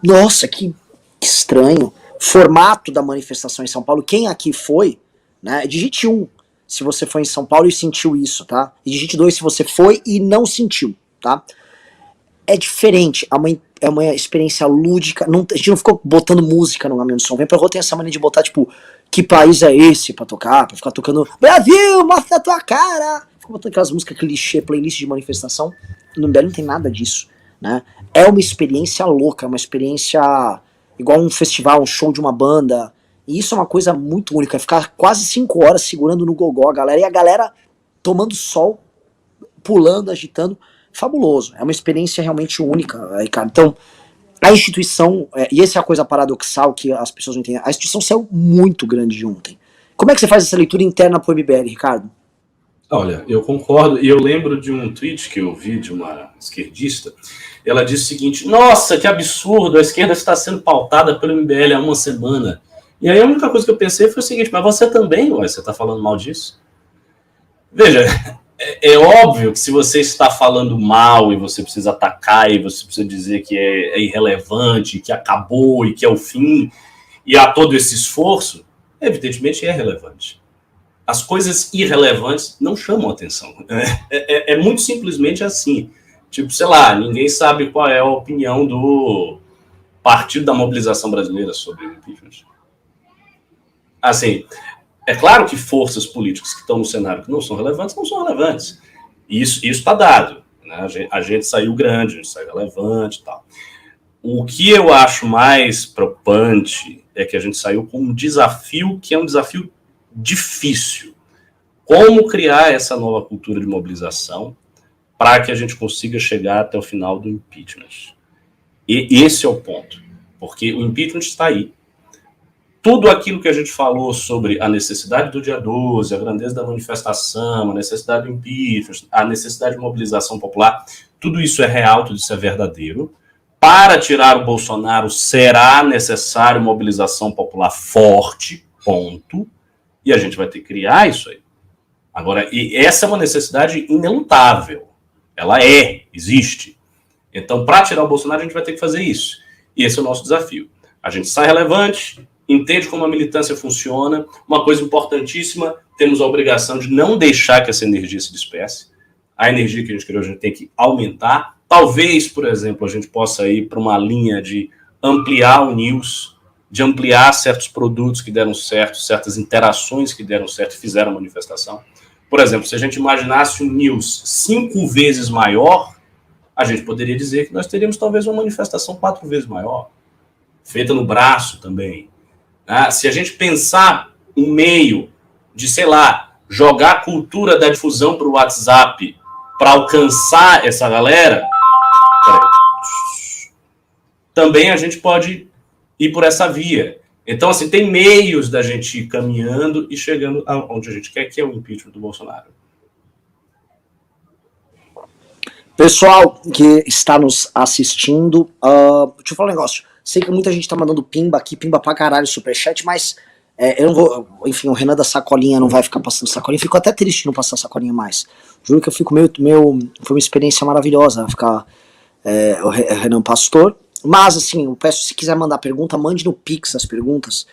nossa, que estranho. Formato da manifestação em São Paulo, quem aqui foi, né? Digite 1 se você foi em São Paulo e sentiu isso, tá? E digite 2 se você foi e não sentiu, tá? É diferente, é uma experiência lúdica, a gente não ficou botando música no caminhão de som. Vem pra rua, tem essa mania de botar, tipo, que país é esse pra tocar, pra ficar tocando Brasil, mostra a tua cara. Fica botando aquelas músicas clichê, playlist de manifestação. No MBL não tem nada disso, né? É uma experiência louca, é uma experiência igual um festival, um show de uma banda. E isso é uma coisa muito única, é ficar quase 5 horas segurando no gogó a galera, e a galera tomando sol, pulando, agitando. Fabuloso, é uma experiência realmente única, Ricardo. Então, a instituição, e essa é a coisa paradoxal que as pessoas não entendem, a instituição saiu muito grande de ontem. Como é que você faz essa leitura interna pro MBL, Ricardo? Olha, eu concordo, e eu lembro de um tweet que eu vi de uma esquerdista. Ela disse o seguinte: nossa, que absurdo, a esquerda está sendo pautada pelo MBL há uma semana. E aí a única coisa que eu pensei foi o seguinte: mas você também, você está falando mal disso? Veja, é óbvio que se você está falando mal e você precisa atacar e você precisa dizer que é irrelevante, que acabou e que é o fim, e há todo esse esforço, evidentemente é relevante. As coisas irrelevantes não chamam atenção. É muito simplesmente assim. Tipo, sei lá, ninguém sabe qual é a opinião do Partido da Mobilização Brasileira sobre o impeachment. Assim, é claro que forças políticas que estão no cenário que não são relevantes, não são relevantes. Isso está dado. Né? A gente saiu grande, a gente saiu relevante e tal. O que eu acho mais preocupante é que a gente saiu com um desafio que é um desafio difícil. Como criar essa nova cultura de mobilização para que a gente consiga chegar até o final do impeachment. E esse é o ponto. Porque o impeachment está aí. Tudo aquilo que a gente falou sobre a necessidade do dia 12, a grandeza da manifestação, a necessidade do impeachment, a necessidade de mobilização popular, tudo isso é real, tudo isso é verdadeiro. Para tirar o Bolsonaro, será necessário mobilização popular forte, ponto. E a gente vai ter que criar isso aí. Agora, e essa é uma necessidade inelutável. Ela existe. Então, para tirar o Bolsonaro, a gente vai ter que fazer isso. E esse é o nosso desafio. A gente sai relevante, entende como a militância funciona. Uma coisa importantíssima, temos a obrigação de não deixar que essa energia se disperse. A energia que a gente criou, a gente tem que aumentar. Talvez, por exemplo, a gente possa ir para uma linha de ampliar o news, de ampliar certos produtos que deram certo, certas interações que deram certo e fizeram manifestação. Por exemplo, se a gente imaginasse um news 5 vezes maior, a gente poderia dizer que nós teríamos talvez uma manifestação 4 vezes maior, feita no braço também. Se a gente pensar um meio de, sei lá, jogar a cultura da difusão para o WhatsApp para alcançar essa galera, também a gente pode ir por essa via. Então, assim, tem meios da gente ir caminhando e chegando aonde a gente quer, que é o impeachment do Bolsonaro. Pessoal que está nos assistindo, deixa eu falar um negócio. Sei que muita gente tá mandando pimba aqui, pimba pra caralho, superchat, mas eu não vou. Enfim, o Renan da Sacolinha não vai ficar passando sacolinha. Fico até triste de não passar sacolinha mais. Juro que eu fico meio. Foi uma experiência maravilhosa ficar o Renan Pastor. Mas, assim, eu peço, se quiser mandar pergunta, mande no Pix as perguntas.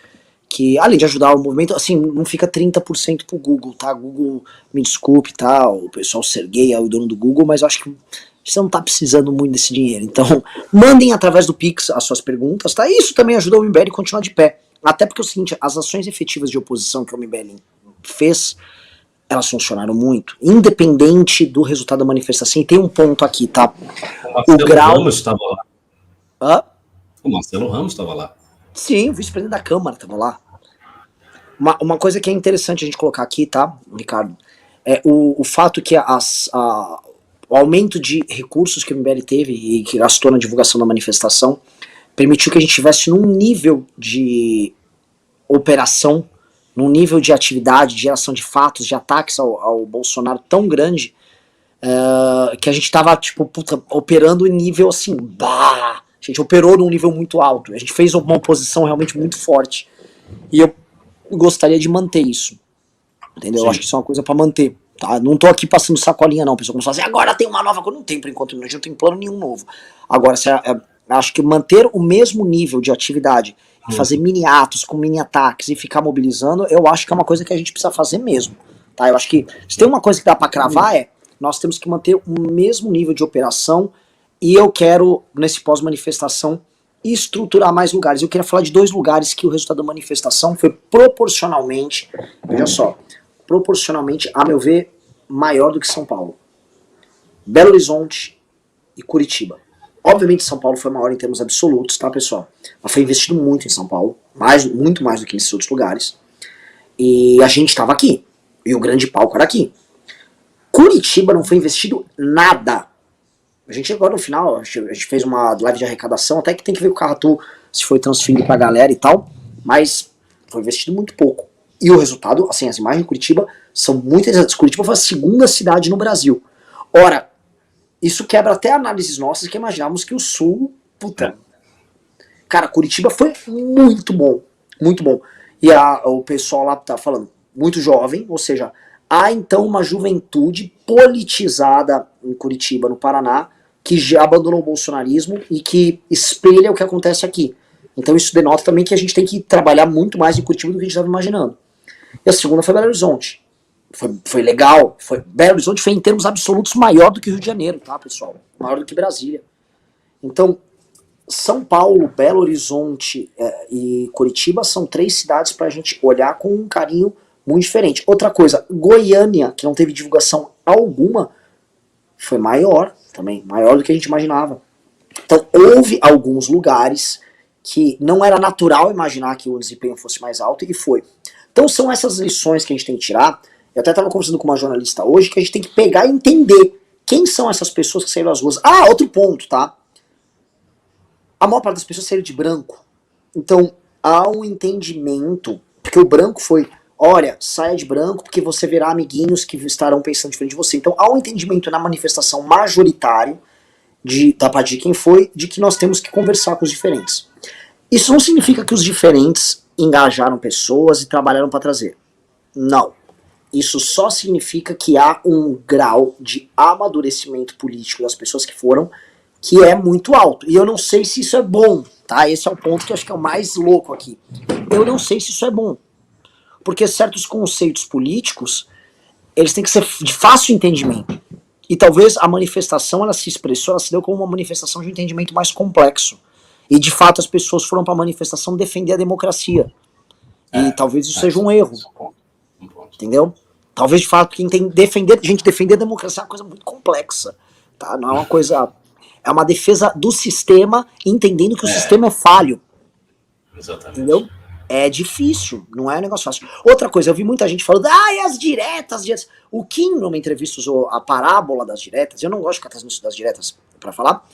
Que, além de ajudar o movimento, assim, não fica 30% pro Google, tá? Google, me desculpe, tá? O pessoal Sergey é o dono do Google, mas eu acho que você não tá precisando muito desse dinheiro. Então, mandem através do Pix as suas perguntas, tá? E isso também ajuda o MBL a continuar de pé. Até porque é o seguinte, as ações efetivas de oposição que o MBL fez, elas funcionaram muito, independente do resultado da manifestação. E tem um ponto aqui, tá? O grau... Ramos estava lá. Hã? O Marcelo Ramos estava lá. Sim, o vice-presidente da Câmara estava lá. Uma coisa que é interessante a gente colocar aqui, tá, Ricardo? o fato que o aumento de recursos que o MBL teve e que gastou na divulgação da manifestação permitiu que a gente estivesse num nível de operação, num nível de atividade, de geração de fatos, de ataques ao Bolsonaro tão grande, que a gente tava, tipo, operando em nível assim, a gente operou num nível muito alto, a gente fez uma oposição realmente muito forte, e eu gostaria de manter isso, entendeu? Sim. Eu acho que isso é uma coisa pra manter, tá? Não tô aqui passando sacolinha não, pessoal começa a dizer, agora tem uma nova coisa, não tem por enquanto, a gente não tem plano nenhum novo. Agora, acho que manter o mesmo nível de atividade, fazer mini atos com mini ataques e ficar mobilizando, eu acho que é uma coisa que a gente precisa fazer mesmo, tá? Eu acho que se tem uma coisa que dá pra cravar nós temos que manter o mesmo nível de operação e eu quero, nesse pós-manifestação, estruturar mais lugares. Eu queria falar de 2 lugares que o resultado da manifestação foi proporcionalmente, veja só, proporcionalmente, a meu ver, maior do que São Paulo. Belo Horizonte e Curitiba. Obviamente São Paulo foi maior em termos absolutos, tá, pessoal? Mas foi investido muito em São Paulo, muito mais do que nesses outros lugares. E a gente estava aqui. E o grande palco era aqui. Curitiba não foi investido nada. A gente agora no final, a gente fez uma live de arrecadação, até que tem que ver com o Carratu se foi transferido pra galera e tal, mas foi investido muito pouco. E o resultado, assim, as imagens de Curitiba são muito interessantes. Curitiba foi a 2ª cidade no Brasil. Ora, isso quebra até análises nossas que imaginávamos que o Sul, puta. Cara, Curitiba foi muito bom, muito bom. E o pessoal lá tá falando, muito jovem, ou seja, há então uma juventude politizada em Curitiba, no Paraná, que já abandonou o bolsonarismo e que espelha o que acontece aqui. Então isso denota também que a gente tem que trabalhar muito mais em Curitiba do que a gente estava imaginando. E a segunda foi Belo Horizonte. Foi legal. Belo Horizonte foi em termos absolutos maior do que Rio de Janeiro, tá, pessoal? Maior do que Brasília. Então, São Paulo, Belo Horizonte e Curitiba são 3 cidades para a gente olhar com um carinho muito diferente. Outra coisa, Goiânia, que não teve divulgação alguma, foi maior também, maior do que a gente imaginava. Então houve alguns lugares que não era natural imaginar que o desempenho fosse mais alto e foi. Então são essas lições que a gente tem que tirar. Eu até estava conversando com uma jornalista hoje que a gente tem que pegar e entender quem são essas pessoas que saíram às ruas. Outro ponto, tá? A maior parte das pessoas saíram de branco. Então há um entendimento, porque o branco foi, olha, saia de branco porque você verá amiguinhos que estarão pensando diferente de você. Então há um entendimento na manifestação majoritário, da parte de quem foi, de que nós temos que conversar com os diferentes. Isso não significa que os diferentes engajaram pessoas e trabalharam para trazer. Não. Isso só significa que há um grau de amadurecimento político das pessoas que foram, que é muito alto. E eu não sei se isso é bom, tá? Esse é o ponto que eu acho que é o mais louco aqui. Eu não sei se isso é bom. Porque certos conceitos políticos, eles têm que ser de fácil entendimento. E talvez a manifestação, ela se expressou, ela se deu como uma manifestação de um entendimento mais complexo. E de fato as pessoas foram para a manifestação defender a democracia. E talvez isso seja um erro. Entendeu? Talvez de fato quem tem defender a democracia é uma coisa muito complexa. Tá? Não é uma coisa... É uma defesa do sistema, entendendo que o sistema é falho. Exatamente. Entendeu? É difícil, não é um negócio fácil. Outra coisa, eu vi muita gente falando, e as diretas. O Kim, numa entrevista, usou a parábola das diretas. Eu não gosto de ficar trazendo isso das diretas pra falar.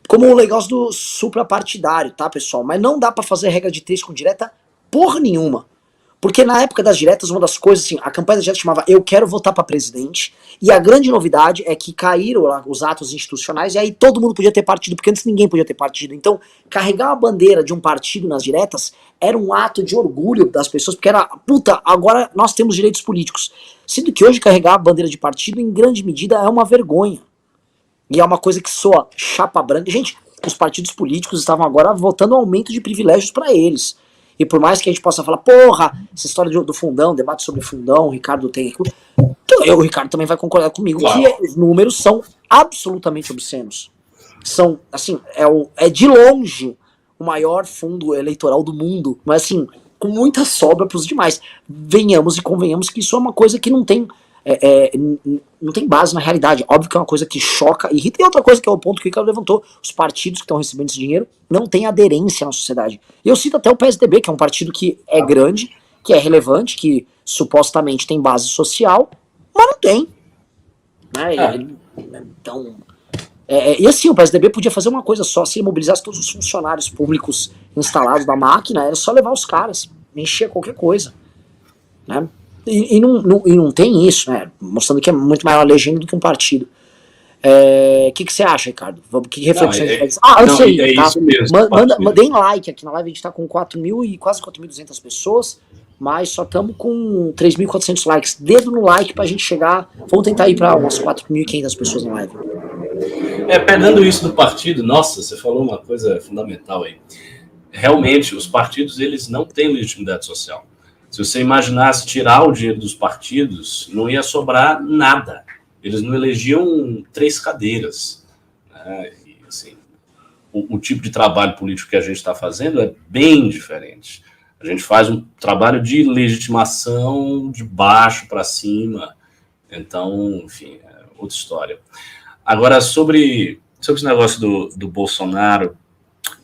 Como o negócio do suprapartidário, tá, pessoal? Mas não dá pra fazer regra de 3 com direta porra nenhuma. Porque na época das diretas, uma das coisas, assim, a campanha das diretas chamava Eu Quero Votar pra Presidente, e a grande novidade é que caíram lá os atos institucionais, e aí todo mundo podia ter partido, porque antes ninguém podia ter partido. Então, carregar a bandeira de um partido nas diretas era um ato de orgulho das pessoas, porque era, agora nós temos direitos políticos. Sendo que hoje carregar a bandeira de partido, em grande medida, é uma vergonha. E é uma coisa que soa chapa branca. Gente, os partidos políticos estavam agora votando aumento de privilégios para eles. E por mais que a gente possa falar, porra, essa história do fundão, debate sobre fundão, o Ricardo tem... O Ricardo também vai concordar comigo, claro, que os números são absolutamente obscenos. São, assim, é de longe o maior fundo eleitoral do mundo, mas assim, com muita sobra para os demais. Venhamos e convenhamos que isso é uma coisa que não tem... não tem base na realidade. Óbvio que é uma coisa que choca, irrita. E outra coisa que é o ponto que o Ricardo levantou, os partidos que estão recebendo esse dinheiro não têm aderência na sociedade. E eu cito até o PSDB, que é um partido que é grande, que é relevante, que supostamente tem base social, mas não tem. Né? Então, e assim, o PSDB podia fazer uma coisa só, se ele mobilizasse todos os funcionários públicos instalados da máquina, era só levar os caras, encher qualquer coisa. Né? E não tem isso, né? Mostrando que é muito maior a legenda do que um partido. O que você acha, Ricardo? Que reflexões a gente faz? Antes aí, tá? Isso mesmo. Deem like aqui na live, a gente tá com 4.000 e quase 4.200 pessoas, mas só estamos com 3.400 likes. Dedo no like pra gente chegar, vamos tentar ir pra umas 4.500 pessoas na live. Pegando isso do partido, nossa, você falou uma coisa fundamental aí. Realmente, os partidos, eles não têm legitimidade social. Se você imaginasse tirar o dinheiro dos partidos, não ia sobrar nada. Eles não elegiam 3 cadeiras. Né? E, assim, o tipo de trabalho político que a gente está fazendo é bem diferente. A gente faz um trabalho de legitimação de baixo para cima. Então, enfim, é outra história. Agora, sobre esse negócio do Bolsonaro,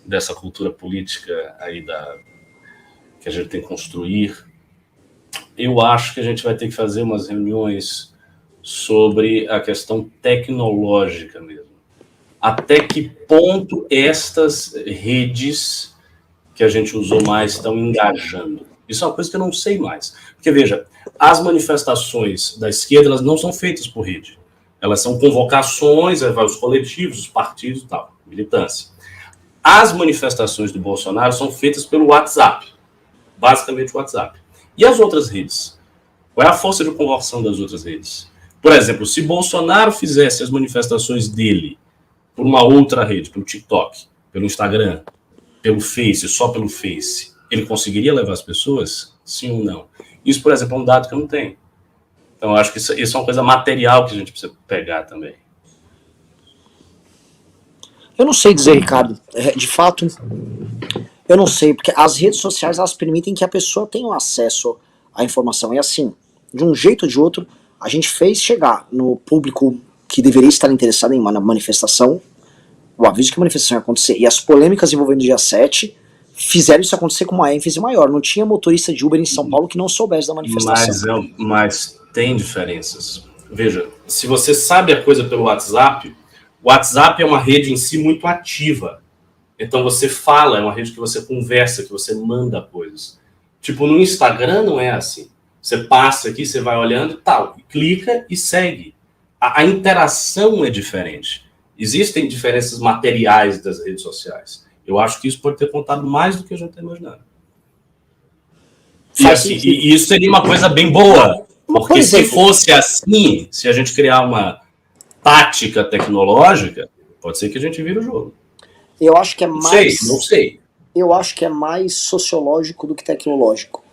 dessa cultura política aí que a gente tem que construir, eu acho que a gente vai ter que fazer umas reuniões sobre a questão tecnológica mesmo. Até que ponto estas redes que a gente usou mais estão engajando? Isso é uma coisa que eu não sei mais. Porque, veja, as manifestações da esquerda, elas não são feitas por rede. Elas são convocações, aí vai os coletivos, os partidos e tal, militância. As manifestações do Bolsonaro são feitas pelo WhatsApp. Basicamente o WhatsApp. E as outras redes? Qual é a força de conversão das outras redes? Por exemplo, se Bolsonaro fizesse as manifestações dele por uma outra rede, pelo TikTok, pelo Instagram, pelo Face, só pelo Face, ele conseguiria levar as pessoas? Sim ou não? Isso, por exemplo, é um dado que eu não tenho. Então, eu acho que isso é uma coisa material que a gente precisa pegar também. Eu não sei dizer, Ricardo. De fato, eu não sei, porque as redes sociais, elas permitem que a pessoa tenha acesso à informação. E assim, de um jeito ou de outro, a gente fez chegar no público que deveria estar interessado em uma manifestação, o aviso que a manifestação ia acontecer. E as polêmicas envolvendo o dia 7 fizeram isso acontecer com uma ênfase maior. Não tinha motorista de Uber em São Paulo que não soubesse da manifestação. Mas tem diferenças. Veja, se você sabe a coisa pelo WhatsApp, o WhatsApp é uma rede em si muito ativa. Então você fala, é uma rede que você conversa, que você manda coisas. Tipo, no Instagram não é assim. Você passa aqui, você vai olhando e tal, clica e segue. A interação é diferente. Existem diferenças materiais das redes sociais. Eu acho que isso pode ter contado mais do que a gente está imaginando. E isso seria uma coisa bem boa. Porque se fosse assim, se a gente criar uma tática tecnológica, pode ser que a gente vire o jogo. Eu acho que é mais... Não sei. Eu acho que é mais sociológico do que tecnológico.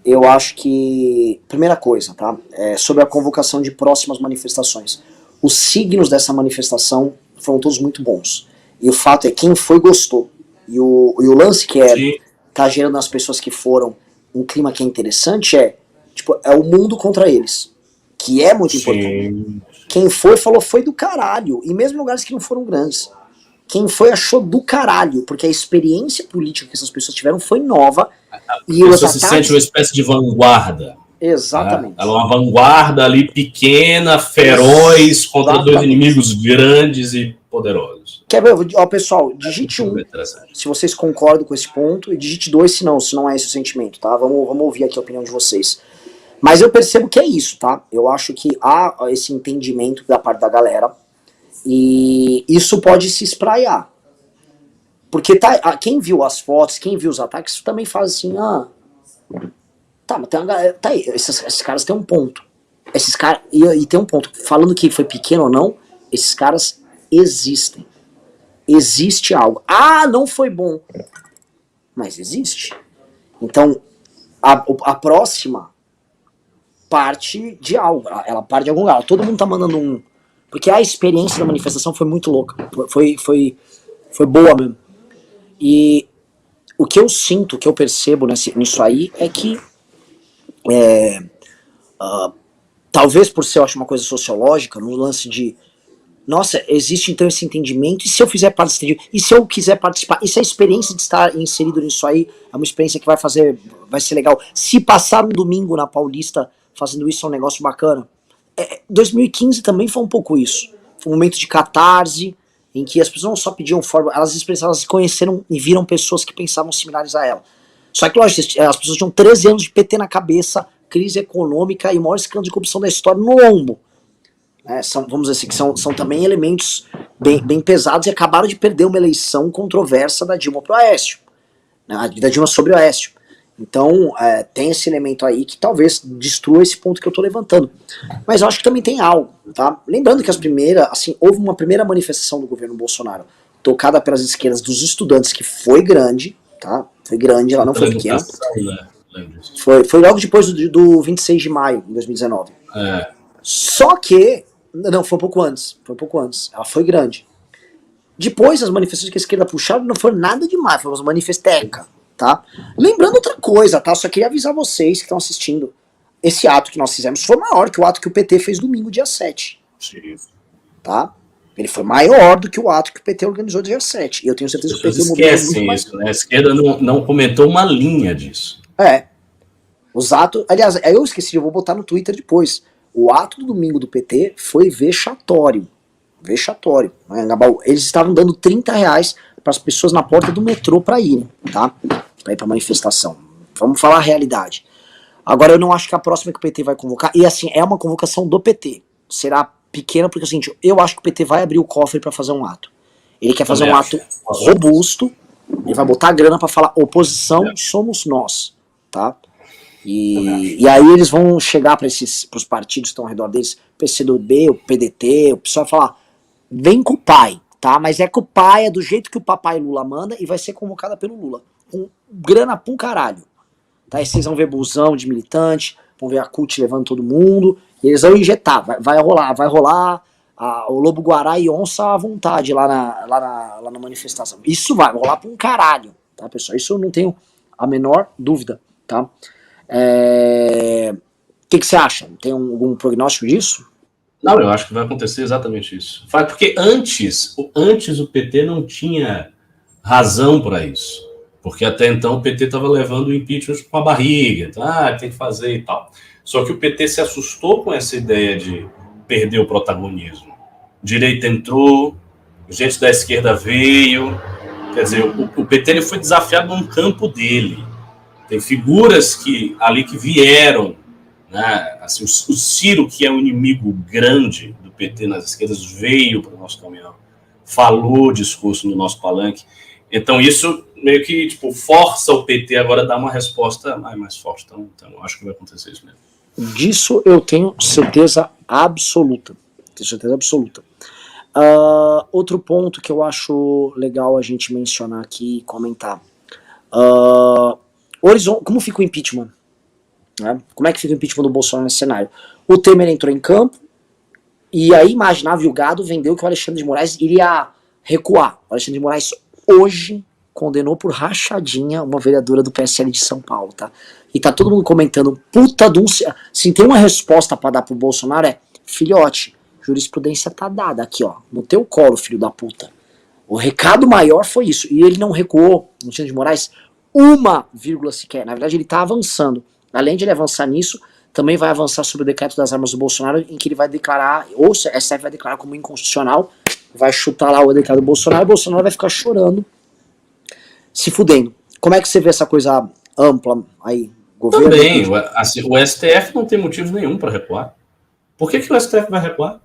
Eu acho que... Primeira coisa, tá? Sobre a convocação de próximas manifestações. Os signos dessa manifestação foram todos muito bons. E o fato é, quem foi gostou. E o lance que tá gerando nas pessoas que foram um clima que é interessante é o mundo contra eles. Que é muito importante. Quem foi, falou, foi do caralho. E mesmo em lugares que não foram grandes. Quem foi, achou do caralho. Porque a experiência política que essas pessoas tiveram foi nova. E você se sente uma espécie de vanguarda. Exatamente. Ela é uma vanguarda ali pequena, feroz, contra dois inimigos grandes e poderosos. Quer ver? Ó, pessoal, digite 1 se vocês concordam com esse ponto, e digite 2 se não é esse o sentimento, tá? Vamos ouvir aqui a opinião de vocês. Mas eu percebo que é isso, tá? Eu acho que há esse entendimento da parte da galera, e isso pode se espraiar. Porque quem viu as fotos, quem viu os ataques, também faz assim, tá, mas tem uma galera, tá aí, esses caras têm um ponto. Esses caras, e tem um ponto, falando que foi pequeno ou não, esses caras existem. Existe algo. Não foi bom. Mas existe. Então, a próxima parte de algo. Ela parte de algum lugar. Todo mundo tá mandando um. Porque a experiência da manifestação foi muito louca. Foi boa mesmo. E o que eu sinto, o que eu percebo nisso aí é que talvez por ser, eu acho, uma coisa sociológica, no lance de nossa, existe então esse entendimento, e se eu fizer parte desse entendimento, e se eu quiser participar, e se a experiência de estar inserido nisso aí é uma experiência que vai ser legal, se passar um domingo na Paulista fazendo isso é um negócio bacana, 2015 também foi um pouco isso. Foi um momento de catarse, em que as pessoas não só pediam forma, elas expressavam, elas conheceram e viram pessoas que pensavam similares a ela. Só que, lógico, as pessoas tinham 13 anos de PT na cabeça, crise econômica e o maior escândalo de corrupção da história no lombo. Vamos dizer assim, que são também elementos bem pesados e acabaram de perder uma eleição controversa da Dilma pro Aécio, né, da Dilma sobre o Aécio. Então, tem esse elemento aí que talvez destrua esse ponto que eu tô levantando. Mas eu acho que também tem algo, tá? Lembrando que houve uma primeira manifestação do governo Bolsonaro, tocada pelas esquerdas dos estudantes, que foi grande, tá? Foi grande, ela não foi pequena. Foi logo depois do 26 de maio de 2019. Só que, não, foi um pouco antes, ela foi grande. Depois, as manifestações que a esquerda puxaram não foram nada demais, foram as manifestecas. Tá? Lembrando outra coisa, tá? Só queria avisar vocês que estão assistindo. Esse ato que nós fizemos foi maior que o ato que o PT fez domingo, dia 7. Sim. Tá? Ele foi maior do que o ato que o PT organizou dia 7. E eu tenho certeza que o PT esquecem isso, né? A esquerda não comentou uma linha disso. Os atos. Aliás, eu esqueci, eu vou botar no Twitter depois. O ato do domingo do PT foi vexatório. Vexatório. Eles estavam dando R$30 para as pessoas na porta do metrô para irem, tá? Para ir para manifestação. Vamos falar a realidade. Agora, eu não acho que a próxima que o PT vai convocar, e assim, é uma convocação do PT. Será pequena, porque é o seguinte, eu acho que o PT vai abrir o cofre para fazer um ato. Ele quer fazer um ato robusto, ele vai botar a grana para falar, oposição somos nós, tá? E aí eles vão chegar para os partidos que estão ao redor deles, PCdoB, o PDT, o pessoal vai falar, vem com o pai, tá? Mas é que o pai é do jeito que o papai Lula manda e vai ser convocada pelo Lula. Com grana pra um caralho. Tá? Aí vocês vão ver busão de militante, vão ver a CUT levando todo mundo, e eles vão injetar, vai rolar o Lobo Guará e Onça à vontade lá na manifestação. Isso vai rolar pra um caralho, tá, pessoal? Isso eu não tenho a menor dúvida, tá? O que você acha? Tem algum prognóstico disso? Não, eu acho que vai acontecer exatamente isso. Porque antes o PT não tinha razão para isso. Porque até então o PT estava levando o impeachment com a barriga. Tem que fazer e tal. Só que o PT se assustou com essa ideia de perder o protagonismo. Direita entrou, gente da esquerda veio. Quer dizer, o PT ele foi desafiado num campo dele. Tem figuras que vieram, né? Assim, o Ciro, que é um inimigo grande do PT nas esquerdas, veio para o nosso caminhão, falou discurso no nosso palanque. Então isso meio que força o PT agora a dar uma resposta mais forte. Então acho que vai acontecer isso mesmo. Disso eu tenho certeza absoluta. Outro ponto que eu acho legal a gente mencionar aqui e comentar. Como fica o impeachment? Né? Como é que fica o impeachment do Bolsonaro nesse cenário? O Temer entrou em campo e aí imaginava, o gado vendeu que o Alexandre de Moraes iria recuar. O Alexandre de Moraes hoje condenou por rachadinha uma vereadora do PSL de São Paulo, tá? E tá todo mundo comentando, se tem uma resposta pra dar pro Bolsonaro filhote, jurisprudência tá dada aqui, ó, no teu colo, filho da puta. O recado maior foi isso, e ele não recuou, no Alexandre de Moraes, uma vírgula sequer. Na verdade, ele tá avançando. Além de ele avançar nisso, também vai avançar sobre o decreto das armas do Bolsonaro, em que ele vai declarar, ou o STF vai declarar como inconstitucional, vai chutar lá o decreto do Bolsonaro, e o Bolsonaro vai ficar chorando, se fudendo. Como é que você vê essa coisa ampla aí? Governo? Também, assim, o STF não tem motivo nenhum para recuar. Por que o STF vai recuar?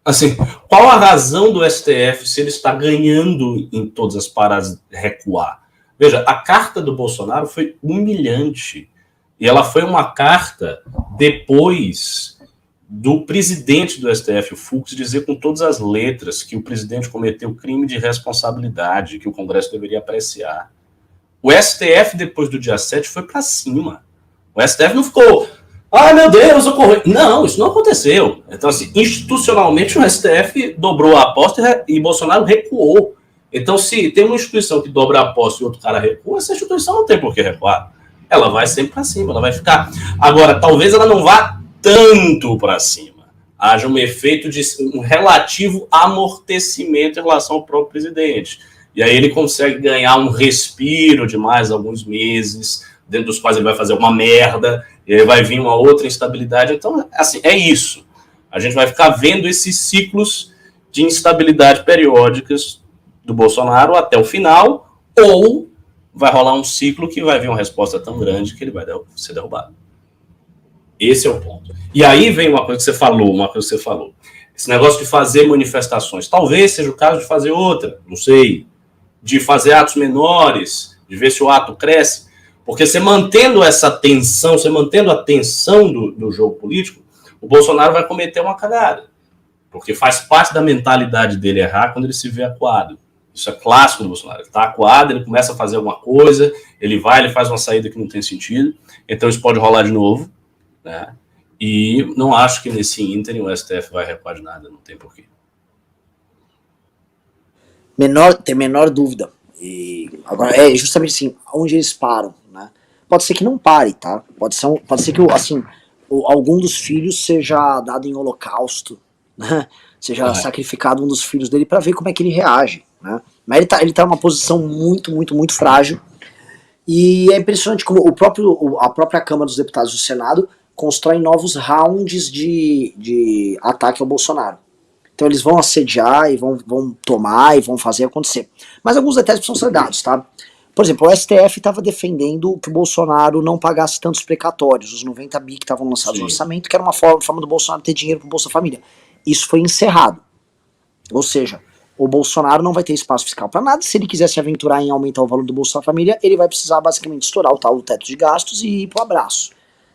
Assim, qual a razão do STF, se ele está ganhando em todas as paradas, recuar? Veja, a carta do Bolsonaro foi humilhante. E ela foi uma carta depois do presidente do STF, o Fux, dizer com todas as letras que o presidente cometeu crime de responsabilidade, que o Congresso deveria apreciar. O STF, depois do dia 7, foi para cima. O STF não ficou, meu Deus, ocorreu. Não, isso não aconteceu. Então, assim, institucionalmente, o STF dobrou a aposta e Bolsonaro recuou. Então, se tem uma instituição que dobra a aposta e outro cara recua, essa instituição não tem por que recuar. Ela vai sempre para cima, ela vai ficar. Agora, talvez ela não vá tanto para cima. Haja um efeito de um relativo amortecimento em relação ao próprio presidente. E aí ele consegue ganhar um respiro de mais alguns meses, dentro dos quais ele vai fazer uma merda, e aí vai vir uma outra instabilidade. Então, assim, é isso. A gente vai ficar vendo esses ciclos de instabilidade periódicas do Bolsonaro até o final, ou vai rolar um ciclo que vai vir uma resposta tão grande que ele vai ser derrubado. Esse é o ponto. E aí vem uma coisa que você falou, esse negócio de fazer manifestações. Talvez seja o caso de fazer outra, não sei, de fazer atos menores, de ver se o ato cresce, porque você mantendo essa tensão, você mantendo a tensão do jogo político, o Bolsonaro vai cometer uma cagada, porque faz parte da mentalidade dele errar quando ele se vê acuado. Isso é clássico do Bolsonaro. Ele está acuado, ele começa a fazer alguma coisa, ele faz uma saída que não tem sentido, então isso pode rolar de novo, né? E não acho que nesse ínterim o STF vai recuar de nada, não tem porquê. Tem menor dúvida. E agora, é justamente assim, onde eles param, né? Pode ser que não pare, tá? Pode ser que, assim, algum dos filhos seja dado em holocausto, né? Seja sacrificado um dos filhos dele para ver como é que ele reage, né? Mas ele tá numa posição muito, muito, muito frágil. E é impressionante como a própria Câmara dos Deputados do Senado constrói novos rounds de ataque ao Bolsonaro. Então eles vão assediar e vão tomar e vão fazer acontecer. Mas alguns detalhes precisam ser dados, tá? Por exemplo, o STF estava defendendo que o Bolsonaro não pagasse tantos precatórios, os 90 bi que estavam lançados no orçamento, que era uma forma do Bolsonaro ter dinheiro para o Bolsa Família. Isso foi encerrado. Ou seja, o Bolsonaro não vai ter espaço fiscal para nada. Se ele quiser se aventurar em aumentar o valor do Bolsa Família, ele vai precisar basicamente estourar o tal do teto de gastos e ir pro abraço.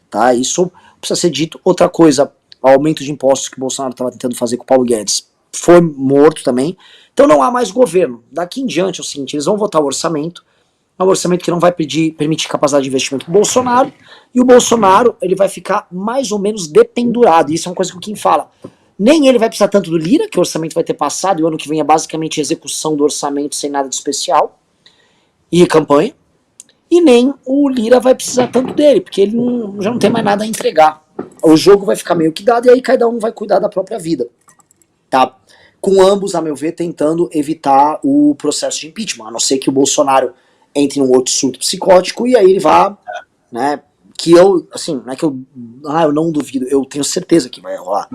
Tá? Isso precisa ser dito. Outra coisa, o aumento de impostos que o Bolsonaro estava tentando fazer com o Paulo Guedes foi morto também. Então não há mais governo. Daqui em diante é o seguinte, eles vão votar o orçamento, é um orçamento que não vai permitir capacidade de investimento para o Bolsonaro, e o Bolsonaro ele vai ficar mais ou menos dependurado. Isso é uma coisa que o Kim fala. Nem ele vai precisar tanto do Lira, que o orçamento vai ter passado, e o ano que vem é basicamente execução do orçamento sem nada de especial, e campanha, e nem o Lira vai precisar tanto dele, porque ele já não tem mais nada a entregar. O jogo vai ficar meio que dado, e aí cada um vai cuidar da própria vida. Tá? Com ambos, a meu ver, tentando evitar o processo de impeachment, a não ser que o Bolsonaro entre num outro surto psicótico, e aí ele vá, né, que eu, assim, não é que eu não duvido, eu tenho certeza que vai rolar.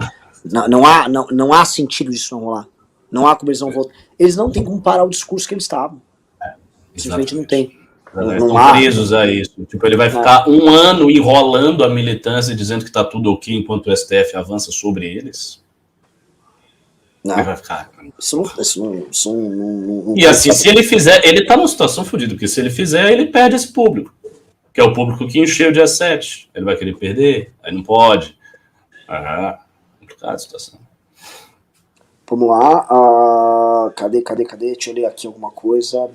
Não há sentido disso não rolar. Não há como eles não votar. Eles não têm como parar o discurso que eles estavam. Simplesmente não tem. Estão presos a isso. Tipo, ele vai ficar um ano enrolando a militância dizendo que está tudo ok enquanto o STF avança sobre eles. Não. Ele vai ficar. E assim, se ele fizer, ele tá numa situação fodida, porque se ele fizer, ele perde esse público. Que é o público que encheu o dia 7. Ele vai querer perder, aí não pode. Complicada a situação. Vamos lá. Cadê? Deixa eu ler aqui alguma coisa.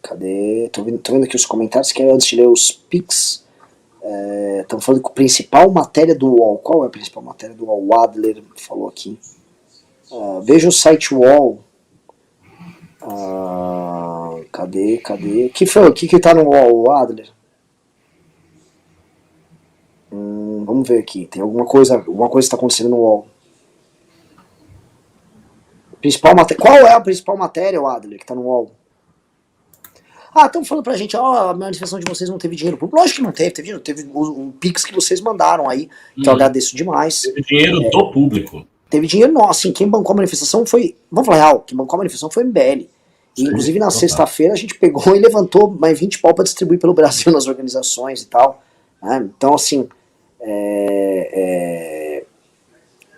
Cadê? Tô vendo aqui os comentários, que antes de ler os pics. Estamos falando que a principal matéria do UOL. Qual é a principal matéria do UOL? O Adler falou aqui. Veja o site UOL. Cadê? O que tá no UOL, Adler? Vamos ver aqui. Tem alguma coisa que está acontecendo no UOL. Qual é a principal matéria, Adler, que tá no UOL? Estão falando pra gente, a manifestação de vocês não teve dinheiro público. Lógico que não teve o Pix que vocês mandaram aí, que eu agradeço demais. Teve dinheiro do público. Teve dinheiro nosso, assim, quem bancou a manifestação foi, vamos falar real, quem bancou a manifestação foi o MBL. E, inclusive na sexta-feira a gente pegou e levantou mais 20 pau pra distribuir pelo Brasil nas organizações e tal. Né? Então, assim,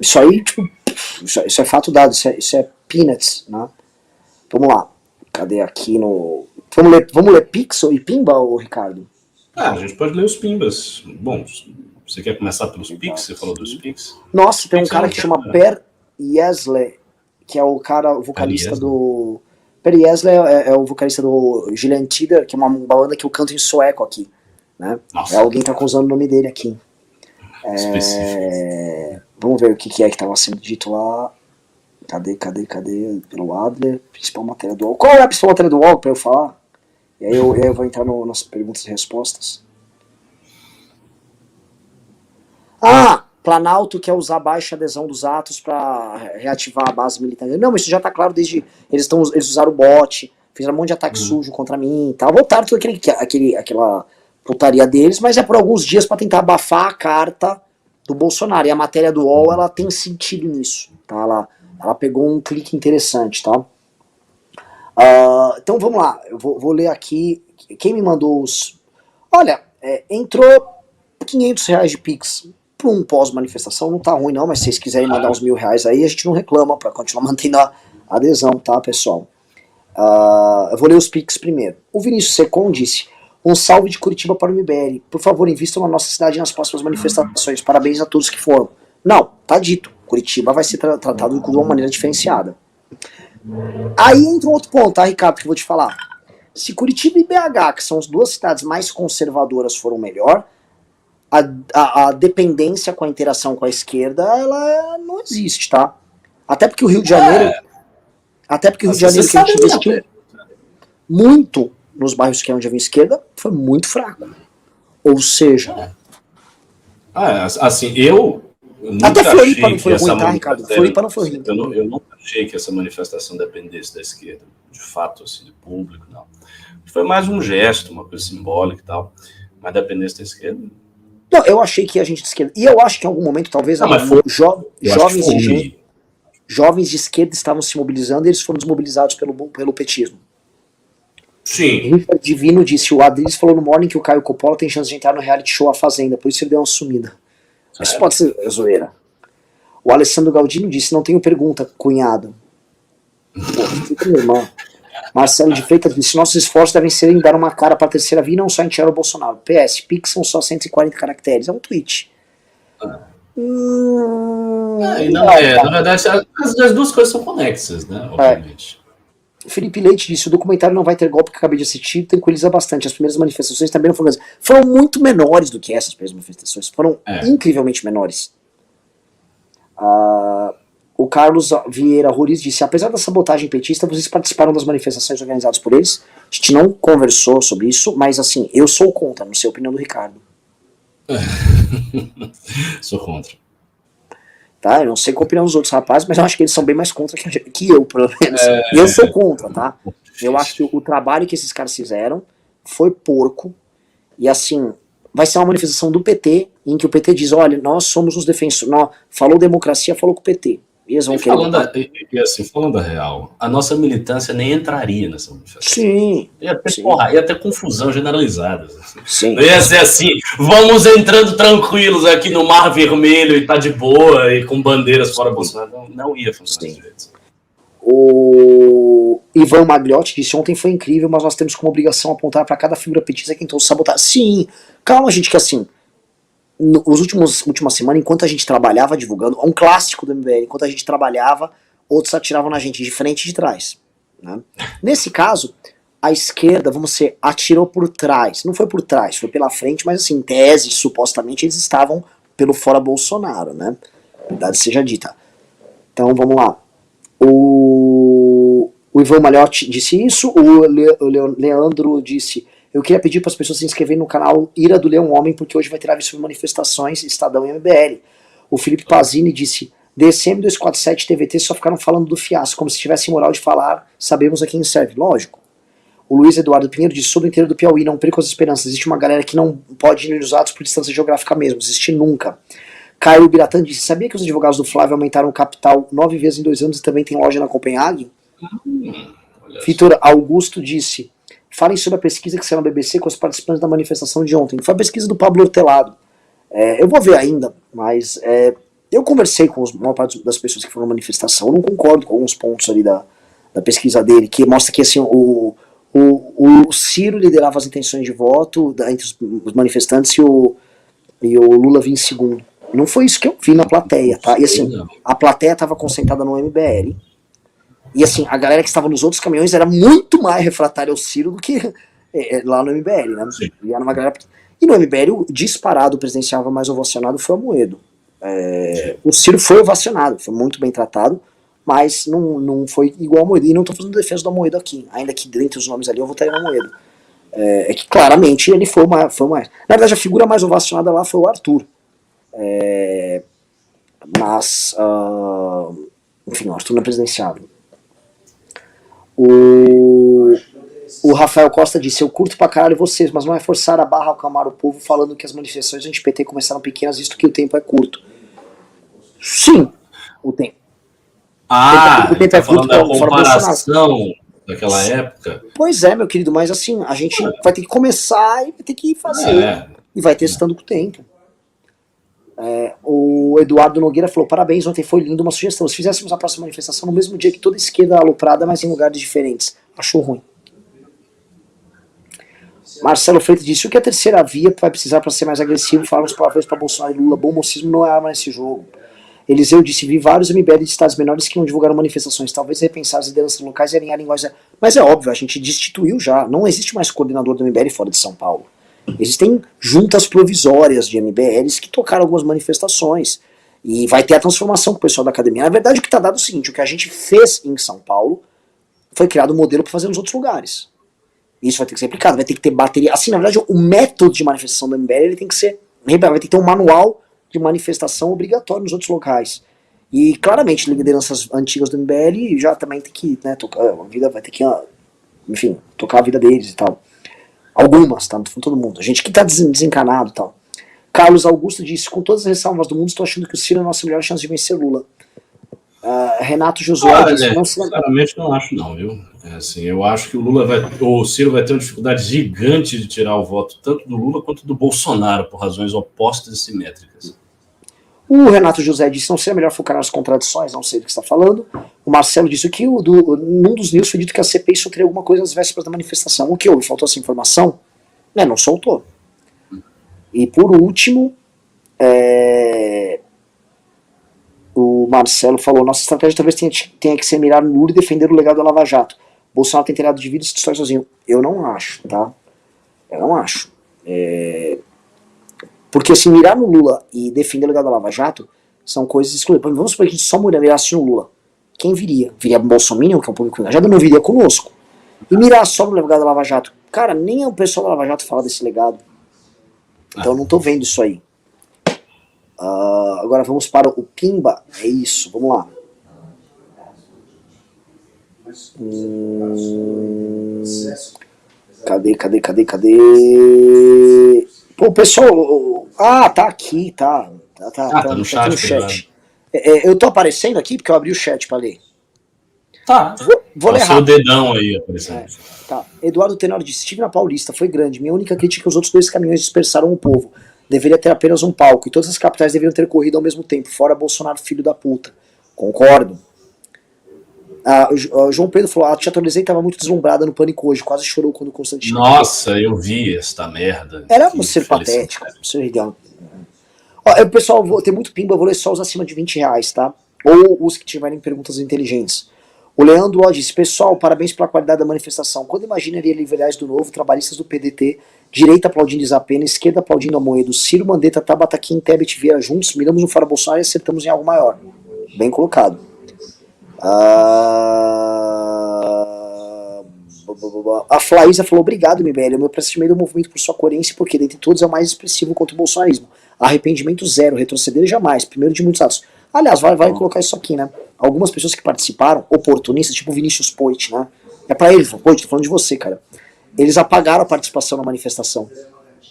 isso aí, tipo, isso é fato dado, isso é peanuts, né? Vamos lá, cadê aqui no... Vamos ler Pixel e Pimba, ô Ricardo? A gente pode ler os Pimbas. Bom, você quer começar pelos Pix? Você falou dos Pix? Nossa, tem um cara que chama Per Yesley, que é o vocalista do... Per Yesley é o vocalista do Gillian Tider, que é uma banda que eu canto em sueco aqui. Né? Alguém tá usando o nome dele aqui. Vamos ver o que é que estava sendo dito lá. Cadê? Pelo Adler. Principal matéria do UOL. Qual é a principal matéria do UOL para eu falar? E aí eu vou entrar nas perguntas e respostas. Planalto quer usar baixa adesão dos atos para reativar a base militar. Não, mas isso já tá claro desde... Eles usaram o bot, fizeram um monte de ataque sujo contra mim e tal. Voltaram tudo aquela putaria deles, mas é por alguns dias para tentar abafar a carta do Bolsonaro. E a matéria do UOL, ela tem sentido nisso, tá? Ela pegou um clique interessante, tá? Então vamos lá, eu vou ler aqui. Quem me mandou os... Olha, entrou R$500 de Pix para um pós-manifestação, não tá ruim não, mas se vocês quiserem mandar uns R$1.000 aí, a gente não reclama, para continuar mantendo a adesão, tá, pessoal? Eu vou ler os Pix primeiro. O Vinícius Secon disse: um salve de Curitiba para o MBL. Por favor, invistam na nossa cidade nas próximas manifestações. Parabéns a todos que foram. Não, tá dito. Curitiba vai ser tratado de uma maneira diferenciada. Aí entra um outro ponto, tá, Ricardo, que eu vou te falar. Se Curitiba e BH, que são as duas cidades mais conservadoras, foram melhor, a dependência com a interação com a esquerda, ela não existe, tá? Até porque o Rio de Janeiro... Até porque o Rio de Janeiro, que a gente investiu muito nos bairros que é onde havia esquerda, foi muito fraco. Ou seja... assim, eu nunca até Floripa não achei foi que essa ruim, tá, Ricardo? Floripa não foi ruim. eu nunca achei que essa manifestação dependesse da esquerda, de fato, assim, de público, não. Foi mais um gesto, uma coisa simbólica e tal, mas dependesse da esquerda. Não, eu achei que a gente de esquerda... E eu acho que em algum momento, talvez, jovens de esquerda estavam se mobilizando e eles foram desmobilizados pelo petismo. Sim. Richard Divino disse: o Adriles falou no Morning que o Caio Coppola tem chance de entrar no reality show A Fazenda, por isso ele deu uma sumida. Isso pode ser zoeira. O Alessandro Galdino disse: não tenho pergunta, cunhado. Pô, fica meu irmão. Marcelo de Freitas disse: nossos esforços devem ser em dar uma cara para a terceira via e não só em tirar o Bolsonaro. PS, Pix são só 140 caracteres. É um tweet. Na verdade, as duas coisas são conexas, né? Obviamente. Felipe Leite disse: o documentário Não Vai Ter Golpe, que acabei de assistir, tranquiliza bastante. As primeiras manifestações também não foram muito menores do que essas primeiras manifestações. Foram incrivelmente menores. O Carlos Vieira Roriz disse: apesar da sabotagem petista, vocês participaram das manifestações organizadas por eles. A gente não conversou sobre isso, mas assim, eu sou contra, não sei a opinião do Ricardo. Sou contra. Tá? Eu não sei qual a opinião dos outros rapazes, mas eu acho que eles são bem mais contra que eu, pelo menos. E eu sou contra, tá? Eu acho que o trabalho que esses caras fizeram foi porco. E assim, vai ser uma manifestação do PT, em que o PT diz: olha, nós somos os defensores. Falou democracia, falou com o PT. Eles vão falando a real, a nossa militância nem entraria nessa manifestação. Sim. Ia ter confusão generalizada. Sim. Não ia ser assim, vamos entrando tranquilos aqui no Mar Vermelho e tá de boa, e com bandeiras fora Bolsonaro. Não ia funcionar direito. O Ivan Magliotti disse: ontem foi incrível, mas nós temos como obrigação apontar para cada figura petista quem tentou sabotar. Sim, calma, gente, que assim, nos últimas semanas, enquanto a gente trabalhava divulgando, um clássico do MBL, enquanto a gente trabalhava, outros atiravam na gente de frente e de trás. Né? Nesse caso, a esquerda, atirou por trás. Não foi por trás, foi pela frente, mas assim, em tese, supostamente, eles estavam pelo fora Bolsonaro, né? Verdade seja dita. Então, vamos lá. O Ivan Malhotti disse isso, o Leandro disse: eu queria pedir para as pessoas se inscreverem no canal Ira do Leão Homem, porque hoje vai ter live sobre manifestações, Estadão e MBL. O Felipe Pazini disse: DCM 247 TVT só ficaram falando do fiasco, como se tivesse moral de falar, sabemos a quem serve. Lógico. O Luiz Eduardo Pinheiro disse: sou do interior do Piauí, não perco as esperanças. Existe uma galera que não pode ir nos atos por distância geográfica mesmo, existe nunca. Caio Biratã disse: sabia que os advogados do Flávio aumentaram o capital 9 vezes em 2 anos e também tem loja na Copenhague? Vitor Augusto disse: falem sobre a pesquisa que saiu na BBC com os participantes da manifestação de ontem. Foi a pesquisa do Pablo Hortelado. Eu vou ver ainda, mas eu conversei com a maior parte das pessoas que foram na manifestação. Eu não concordo com alguns pontos ali da pesquisa dele, que mostra que assim, o Ciro liderava as intenções de voto entre os manifestantes e o Lula vinha em segundo. Não foi isso que eu vi na plateia, tá? E assim, a plateia estava concentrada no MBL. E assim, a galera que estava nos outros caminhões era muito mais refratária ao Ciro do que lá no MBL, né? E era uma galera... E no MBL, o disparado presidencial mais ovacionado foi o Amoedo. O Ciro foi ovacionado, foi muito bem tratado, mas não foi igual ao Amoedo. E não estou fazendo defesa do Amoedo aqui, ainda que dentre os nomes ali eu votaria no Amoedo. É que claramente ele foi mais. Na verdade, a figura mais ovacionada lá foi o Arthur. Mas, enfim, o Arthur não é presidenciável. O Rafael Costa disse, eu curto pra caralho vocês, mas não é forçar a barra acalmar o povo falando que as manifestações anti-PT começaram pequenas, visto que o tempo é curto. Sim, o tempo. O tempo tá falando da comparação daquela época. Pois é, meu querido, mas assim, a gente vai ter que começar e vai ter que fazer. E vai testando com o tempo. O Eduardo Nogueira falou, parabéns, ontem foi lindo, uma sugestão. Se fizéssemos a próxima manifestação no mesmo dia que toda a esquerda aloprada, mas em lugares diferentes. Achou ruim. Marcelo Freitas disse, o que a terceira via vai precisar para ser mais agressivo? Falaram os palavrões para Bolsonaro e Lula. Bom mocismo não é arma nesse jogo. Eliseu disse, vi vários MBL de estados menores que não divulgaram manifestações, talvez repensar as lideranças locais e alinhar a linguagem. Mas é óbvio, a gente destituiu já, não existe mais coordenador do MBL fora de São Paulo. Existem juntas provisórias de MBLs que tocaram algumas manifestações, e vai ter a transformação com o pessoal da academia. Na verdade, o que está dado é o seguinte, o que a gente fez em São Paulo foi criado um modelo para fazer nos outros lugares. Isso vai ter que ser aplicado, vai ter que ter bateria. Assim, na verdade, o método de manifestação do MBL ele tem que ser, vai ter que ter um manual de manifestação obrigatório nos outros locais. E claramente, lideranças antigas do MBL já também tem que, né, tocar a vida, vai ter que, enfim, tocar a vida deles e tal. Algumas, tá? Não tô todo mundo. A gente que tá desencanado e tal. Carlos Augusto disse, com todas as ressalvas do mundo, estou achando que o Ciro é a nossa melhor chance de vencer Lula. Renato Josué disse, não se... Sinceramente não acho não, viu? Assim, eu acho que o Ciro vai ter uma dificuldade gigante de tirar o voto tanto do Lula quanto do Bolsonaro, por razões opostas e simétricas. O Renato José disse, não seria melhor focar nas contradições, não sei do que está falando. O Marcelo disse que num dos news foi dito que a CPI soltaria alguma coisa às vésperas da manifestação. O que houve? Faltou essa informação? Não soltou. E por último, o Marcelo falou, nossa estratégia talvez tenha que ser mirar no Lula e defender o legado da Lava Jato. Bolsonaro tem telhado de vidro e se destrói sozinho. Eu não acho, tá? Eu não acho. Porque assim, mirar no Lula e defender o legado da Lava Jato são coisas excluídas. Vamos supor que a gente só mirasse no Lula. Quem viria? Viria Bolsonaro, que é um público engajado, não viria conosco. E mirar só no legado da Lava Jato. Cara, nem o pessoal da Lava Jato fala desse legado. Então eu não tô vendo isso aí. Agora vamos para o Pimba. É isso, vamos lá. Cadê? Pô, pessoal. Tá aqui, tá no chat. Eu tô aparecendo aqui porque eu abri o chat pra ler. Tá. Vou ler rápido. O dedão aí aparecendo. Tá. Eduardo Tenório disse: estive na Paulista, foi grande. Minha única crítica é que os outros 2 caminhões dispersaram o povo. Deveria ter apenas um palco e todas as capitais deveriam ter corrido ao mesmo tempo, fora Bolsonaro, filho da puta. Concordo. João Pedro falou: a Tia Atualizei estava muito deslumbrada no Pânico hoje, quase chorou quando o Constantino. Nossa, eu vi esta merda. Era um ser patético, ser ideal. Pessoal, vou ter muito pimba, eu vou ler só os acima de R$20, tá? Ou os que tiverem perguntas inteligentes. O Leandro disse: pessoal, parabéns pela qualidade da manifestação. Quando imaginaria liberais do Novo, trabalhistas do PDT, direita aplaudindo Isapena, esquerda aplaudindo Amoedo, Ciro, Mandetta, Tabata Kim, Tebet, Vieira juntos, miramos no fora Bolsonaro e acertamos em algo maior. Bem colocado. A Flaísa falou: obrigado, MBL. O meu pressentimento do movimento por sua coerência, porque dentre todos é o mais expressivo contra o bolsonarismo. Arrependimento zero, retroceder jamais. Primeiro de muitos atos. Aliás, vai colocar isso aqui, né? Algumas pessoas que participaram, oportunistas, tipo Vinícius Poit, né? É pra eles, Poit, tô falando de você, cara. Eles apagaram a participação na manifestação.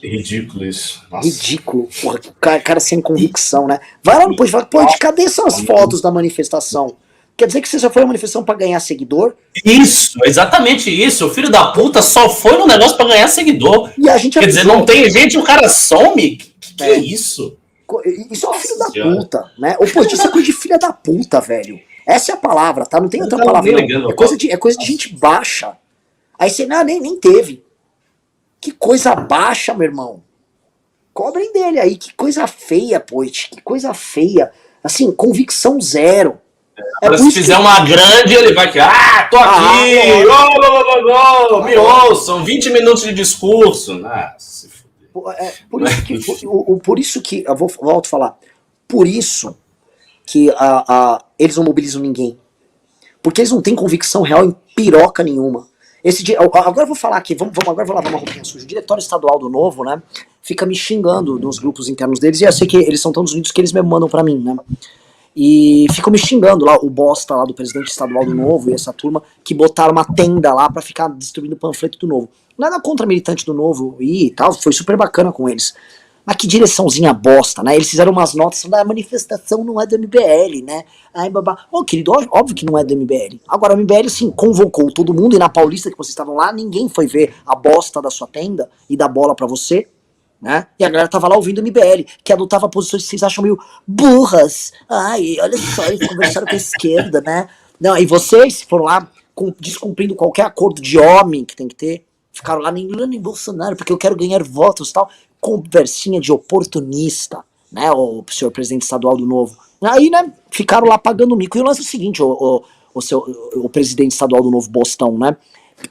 Ridículo isso. Nossa. Ridículo. Porra, cara sem convicção, né? Vai lá no Poit e fala: Poit, cadê essas fotos da manifestação? Quer dizer que você só foi a manifestação pra ganhar seguidor? Isso, exatamente isso. O filho da puta só foi no negócio pra ganhar seguidor. E a gente Quer dizer, não tem gente, o cara some? Que é isso? Isso é um filho da puta, né? Pô, isso é coisa de filha da puta, velho. Essa é a palavra, tá? Não tem outra palavra. Não. É coisa de gente baixa. Aí você, nem teve. Que coisa baixa, meu irmão. Cobrem dele aí. Que coisa feia, Poit. Que coisa feia. Assim, convicção zero. Se fizer uma grande, ele vai aqui. Tô aqui! Me ouçam! 20 minutos de discurso. Se por isso que eu volto a falar. Por isso que eles não mobilizam ninguém. Porque eles não têm convicção real em piroca nenhuma. Agora eu vou falar aqui, agora eu vou lavar uma roupinha suja. O diretório estadual do Novo, né, fica me xingando nos grupos internos deles, e eu sei que eles são tão unidos que eles me mandam pra mim, né. E ficam me xingando lá, o bosta lá do presidente estadual do Novo e essa turma, que botaram uma tenda lá pra ficar distribuindo panfleto do Novo. Nada contra militante do Novo e tal, foi super bacana com eles. Mas que direçãozinha bosta, né? Eles fizeram umas notas falando, a manifestação não é do MBL, né? Ai, babá. Ô, querido, óbvio que não é do MBL. Agora, o MBL, sim, convocou todo mundo, e na Paulista que vocês estavam lá, ninguém foi ver a bosta da sua tenda e dar bola pra você, né? E a galera tava lá ouvindo o MBL, que adotava posições que vocês acham meio burras. Ai, olha só, eles conversaram com a esquerda, né? Não, e vocês foram lá descumprindo qualquer acordo de homem que tem que ter, ficaram lá nem Lula nem Bolsonaro, porque eu quero ganhar votos e tal. Conversinha de oportunista, né, o senhor presidente estadual do Novo. Aí, né, ficaram lá pagando mico. E o lance é o seguinte, o presidente estadual do Novo Bostão, né,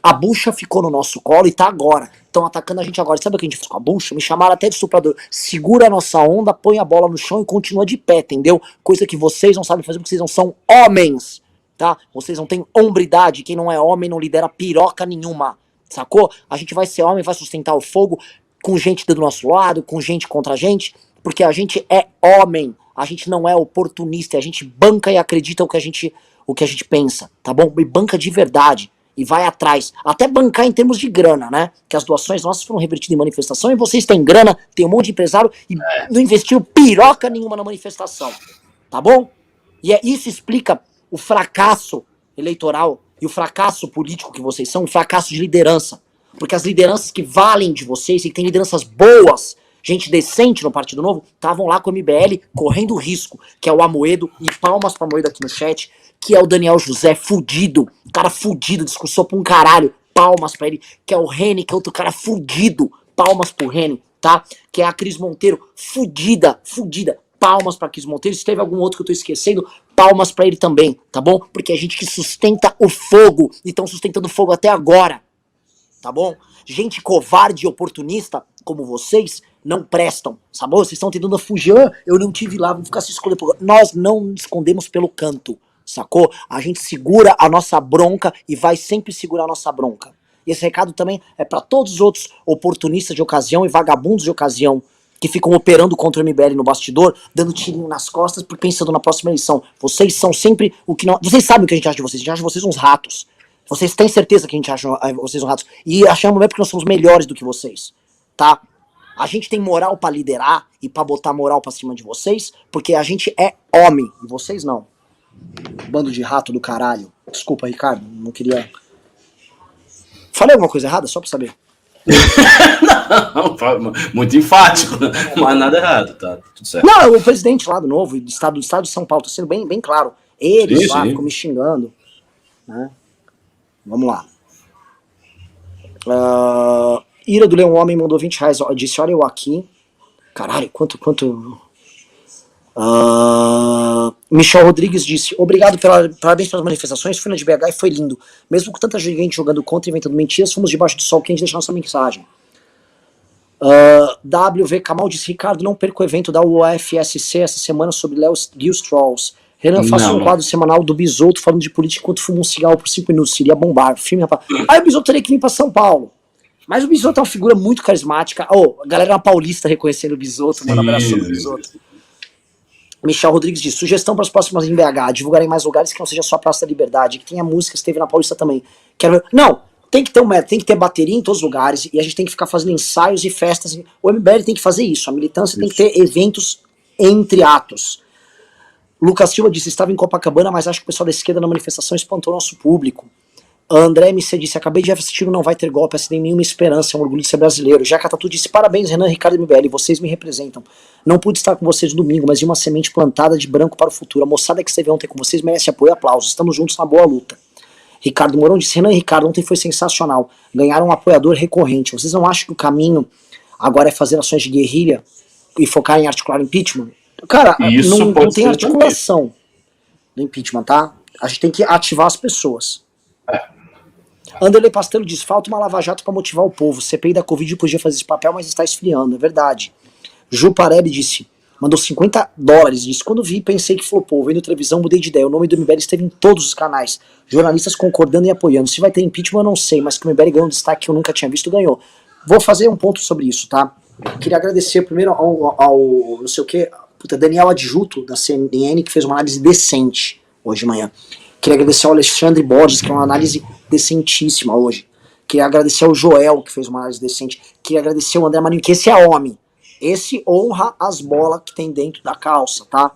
a bucha ficou no nosso colo e tá agora. Estão atacando a gente agora. Sabe o que a gente fez com a bucha? Me chamaram até de estuprador. Segura a nossa onda, põe a bola no chão e continua de pé, entendeu? Coisa que vocês não sabem fazer porque vocês não são homens, tá? Vocês não têm hombridade. Quem não é homem não lidera piroca nenhuma, sacou? A gente vai ser homem, vai sustentar o fogo com gente do nosso lado, com gente contra a gente, porque a gente é homem, a gente não é oportunista, a gente banca e acredita o que a gente pensa, tá bom? E banca de verdade, e vai atrás, até bancar em termos de grana, né? Que as doações nossas foram revertidas em manifestação, e vocês têm grana, tem um monte de empresário, e não investiram piroca nenhuma na manifestação, tá bom? E isso explica o fracasso eleitoral e o fracasso político que vocês são, um fracasso de liderança. Porque as lideranças que valem de vocês, e que tem lideranças boas, gente decente no Partido Novo, estavam lá com o MBL correndo risco, que é o Amoedo, e palmas pra Amoedo aqui no chat, que é o Daniel José, fudido, cara fudido, discursou pra um caralho, palmas pra ele, que é o Reni, que é outro cara fudido, palmas pro Reni, tá? Que é a Cris Monteiro, fudida, palmas pra Cris Monteiro. Se teve algum outro que eu tô esquecendo, palmas pra ele também, tá bom? Porque é gente que sustenta o fogo, e estão sustentando o fogo até agora. Tá bom? Gente covarde e oportunista como vocês não prestam, sabe? Vocês estão tentando fugir, eu não tive lá, vou ficar se escondendo. Nós não nos escondemos pelo canto, sacou? A gente segura a nossa bronca e vai sempre segurar a nossa bronca. E esse recado também é pra todos os outros oportunistas de ocasião e vagabundos de ocasião que ficam operando contra o MBL no bastidor, dando tirinho nas costas, pensando na próxima eleição. Vocês são sempre o que nós... Vocês sabem o que a gente acha de vocês, a gente acha vocês uns ratos. Vocês têm certeza que a gente acha vocês uns ratos. E achamos mesmo porque nós somos melhores do que vocês, tá? A gente tem moral pra liderar e pra botar moral pra cima de vocês, porque a gente é homem, e vocês não. Bando de rato do caralho. Desculpa, Ricardo, não queria... Falei alguma coisa errada? Só pra saber. Não, muito enfático, mas nada errado, tá tudo certo. Não, o presidente lá do Novo, do estado de São Paulo, tá sendo bem claro. Eles lá ficam me xingando, né? Vamos lá. Ira do Leão Homem mandou R$20. Disse, olha eu aqui. Caralho, quanto... Michel Rodrigues disse, obrigado, parabéns pelas manifestações, fui na de BH e foi lindo. Mesmo com tanta gente jogando contra e inventando mentiras, fomos debaixo do sol quente deixar nossa mensagem. WV Kamal disse, Ricardo, não perca o evento da UFSC essa semana sobre Léo Gil Strauss. Renan, faça um quadro semanal do Bisotto falando de política enquanto fuma um cigarro por 5 minutos. Seria bombar. Filme, rapaz. Aí o Bisotto teria que vir pra São Paulo. Mas o Bisotto é uma figura muito carismática. A galera na Paulista reconhecendo o Bisotto. Mano, abraço do Bisotto. Michel Rodrigues diz, sugestão para as próximas em BH. Divulgarem mais lugares que não seja só a Praça da Liberdade. Que tenha música, esteve na Paulista também. Quero ver. Não, tem que ter tem que ter bateria em todos os lugares. E a gente tem que ficar fazendo ensaios e festas. O MBL tem que fazer isso. A militância tem que ter eventos entre atos. Lucas Silva disse, estava em Copacabana, mas acho que o pessoal da esquerda na manifestação espantou nosso público. André MC disse, acabei de assistir o Não Vai Ter Golpe, essa tem nenhuma esperança, é um orgulho de ser brasileiro. Jaca Tatu disse, parabéns Renan, Ricardo e MBL, vocês me representam. Não pude estar com vocês no domingo, mas vi uma semente plantada de branco para o futuro. A moçada que esteve ontem com vocês merece apoio e aplausos, estamos juntos na boa luta. Ricardo Mourão disse, Renan e Ricardo, ontem foi sensacional, ganharam um apoiador recorrente. Vocês não acham que o caminho agora é fazer ações de guerrilha e focar em articular impeachment? Cara, não tem articulação do impeachment, tá? A gente tem que ativar as pessoas. Anderley Pastelo diz, falta uma lava-jato pra motivar o povo. CPI da Covid podia fazer esse papel, mas está esfriando, é verdade. Ju Pareb disse, mandou $50, disse, quando vi, pensei que flopou, vendo televisão, mudei de ideia, o nome do MBL esteve em todos os canais, jornalistas concordando e apoiando. Se vai ter impeachment, eu não sei, mas que o MBL ganhou um destaque que eu nunca tinha visto, ganhou. Vou fazer um ponto sobre isso, tá? Queria agradecer primeiro ao não sei o que, Puta, Daniel Adjuto, da CNN, que fez uma análise decente hoje de manhã. Queria agradecer ao Alexandre Borges, que é uma análise decentíssima hoje. Queria agradecer ao Joel, que fez uma análise decente. Queria agradecer ao André Marinho, que esse é homem. Esse honra as bolas que tem dentro da calça, tá?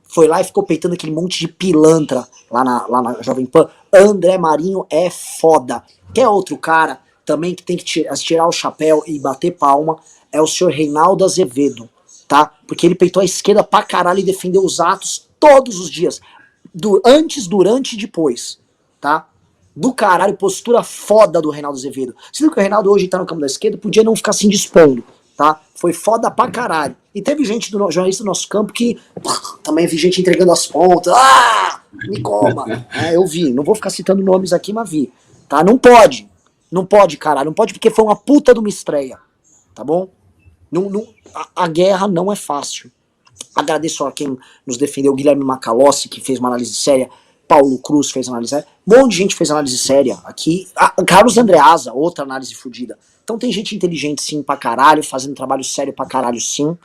Foi lá e ficou peitando aquele monte de pilantra lá na Jovem Pan. André Marinho é foda. Quer outro cara também que tem que tirar o chapéu e bater palma? É o senhor Reinaldo Azevedo, tá? Porque ele peitou a esquerda pra caralho e defendeu os atos todos os dias. Antes, durante e depois, tá? Do caralho, postura foda do Reinaldo Azevedo. Você viu que o Reinaldo hoje tá no campo da esquerda, podia não ficar se indispondo, tá? Foi foda pra caralho. E teve gente jornalista do nosso campo que também vi gente entregando as pontas. Ah! Me coma. Eu vi. Não vou ficar citando nomes aqui, mas vi. Tá? Não pode. Não pode, caralho. Não pode porque foi uma puta de uma estreia. Tá bom? A guerra não é fácil. Agradeço a quem nos defendeu, Guilherme Macalossi, que fez uma análise séria, Paulo Cruz fez análise séria, um monte de gente fez análise séria aqui, Carlos Andreasa, outra análise fodida. Então tem gente inteligente sim pra caralho, fazendo trabalho sério pra caralho sim,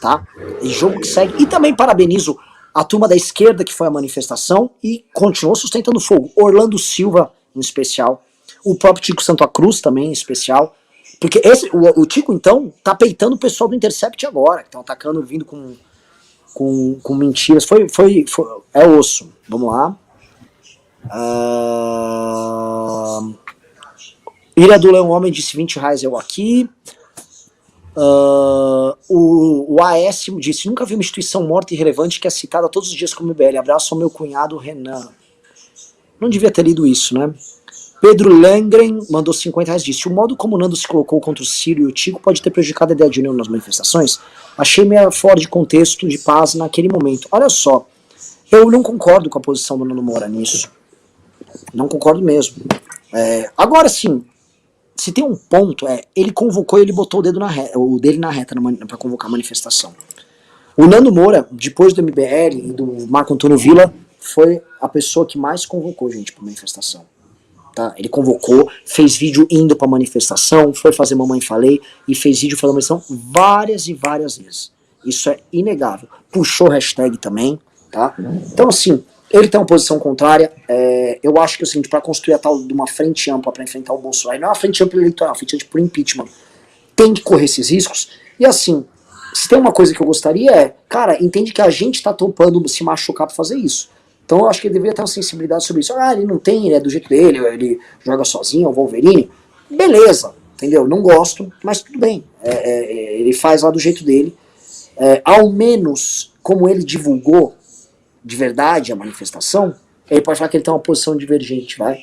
tá? E jogo que segue. E também parabenizo a turma da esquerda que foi a manifestação e continuou sustentando fogo. Orlando Silva, em especial, o próprio Tico Santa Cruz também, em especial. Porque o Tico, então, tá peitando o pessoal do Intercept agora, que estão atacando, vindo com mentiras. É osso. Vamos lá. Ira do Leão Homem disse R$20 eu aqui. O AS disse: nunca vi uma instituição morta e irrelevante que é citada todos os dias como MBL. Abraço ao meu cunhado Renan. Não devia ter lido isso, né? Pedro Langren mandou R$50, disse: o modo como o Nando se colocou contra o Ciro e o Tico pode ter prejudicado a ideia de união nas manifestações. Achei meio fora de contexto de paz naquele momento. Olha só, eu não concordo com a posição do Nando Moura nisso. Não concordo mesmo. Agora sim, se tem um ponto, ele convocou e ele botou o dele na reta para convocar a manifestação. O Nando Moura, depois do MBL e do Marco Antônio Villa, foi a pessoa que mais convocou gente para manifestação. Tá? Ele convocou, fez vídeo indo pra manifestação, foi fazer Mamãe Falei e fez vídeo falando manifestação várias e várias vezes. Isso é inegável. Puxou hashtag também, tá? Então assim, ele tem uma posição contrária. Eu acho que é o seguinte, pra construir a tal de uma frente ampla pra enfrentar o Bolsonaro, não é uma frente ampla eleitoral, é uma frente ampla por impeachment, tem que correr esses riscos. E assim, se tem uma coisa que eu gostaria cara, entende que a gente tá topando se machucar pra fazer isso. Então eu acho que ele deveria ter uma sensibilidade sobre isso. Ele não tem, ele é do jeito dele, ele joga sozinho, é o Wolverine. Beleza, entendeu? Não gosto, mas tudo bem. Ele faz lá do jeito dele. Ao menos, como ele divulgou de verdade a manifestação, ele pode falar que ele tem uma posição divergente, vai.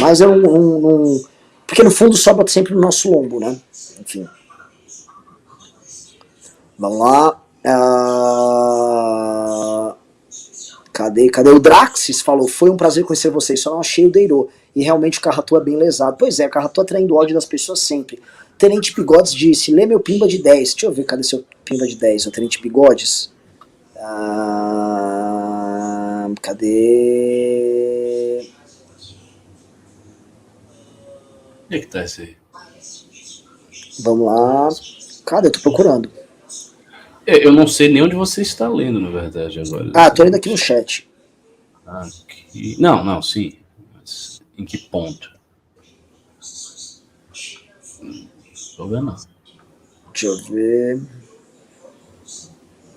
Mas eu não... Porque no fundo sobra sempre no nosso lombo, né? Enfim. Vamos lá. Cadê? O Draxis falou: foi um prazer conhecer vocês, só não achei o Deirô. E realmente o Carratu é bem lesado. Pois é, o Carratu atraindo ódio das pessoas sempre. Tenente Bigodes disse: lê meu Pimba de 10. Deixa eu ver, cadê seu Pimba de 10, o Tenente Bigodes? Cadê? Onde é que tá esse aí? Vamos lá. Cadê? Eu tô procurando. Eu não sei nem onde você está lendo, na verdade, agora. Tô lendo aqui no chat. Aqui. Não, sim. Mas em que ponto? Tô vendo. Deixa eu ver.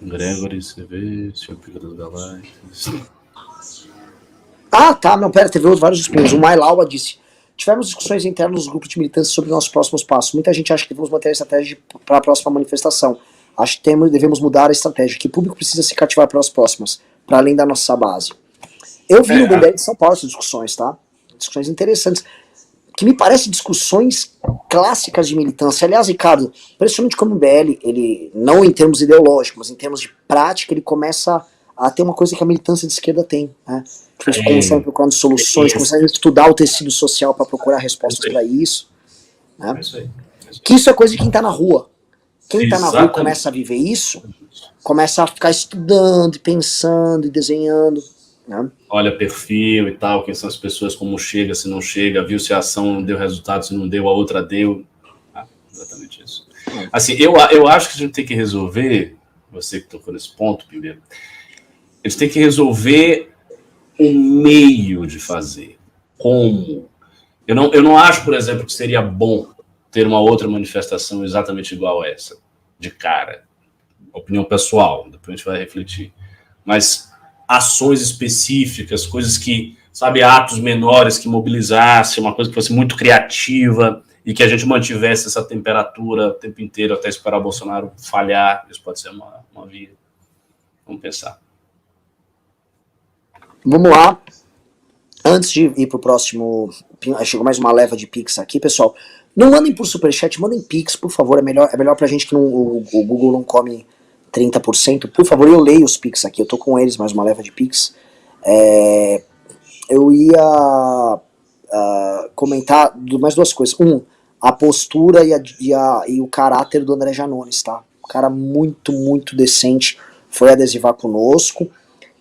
Gregory, você vê, Senhor Pica das Galáxias. Tá, não, pera, teve vários espinhos. O Mailaua disse: tivemos discussões internas nos grupos de militância sobre nossos próximos passos. Muita gente acha que devemos manter a estratégia para a próxima manifestação. Acho que devemos mudar a estratégia, que o público precisa se cativar para as próximas, para além da nossa base. Eu vi no MBL de São Paulo essas discussões, tá? Discussões interessantes, que me parecem discussões clássicas de militância. Aliás, Ricardo, principalmente como o MBL, ele, não em termos ideológicos, mas em termos de prática, ele começa a ter uma coisa que a militância de esquerda tem, né? Que eles começam procurando soluções, começam a estudar o tecido social para procurar respostas para isso. Né? Que isso é coisa de quem está na rua. Quem está na rua e começa a viver isso, começa a ficar estudando, e pensando, e desenhando. Né? Olha perfil e tal, quem são as pessoas, como chega, se não chega, viu se a ação deu resultado, se não deu, a outra deu. Exatamente isso. Assim, eu acho que a gente tem que resolver você que tocou nesse ponto, primeiro, eles têm que resolver o meio de fazer. Como? Eu não acho, por exemplo, que seria bom ter uma outra manifestação exatamente igual a essa, de cara. Opinião pessoal, depois a gente vai refletir. Mas ações específicas, coisas que, sabe, atos menores que mobilizassem, uma coisa que fosse muito criativa e que a gente mantivesse essa temperatura o tempo inteiro até esperar o Bolsonaro falhar. Isso pode ser uma via. Vamos pensar. Vamos lá. Antes de ir pro próximo, chegou mais uma leva de Pix aqui, pessoal. Não mandem por Superchat, mandem Pix, por favor. É melhor pra gente que o Google não come 30%. Por favor, eu leio os Pix aqui. Eu tô com eles, mais uma leva de Pix. Eu ia comentar mais duas coisas. A postura e o caráter do André Janones, tá? Um cara muito, muito decente. Foi adesivar conosco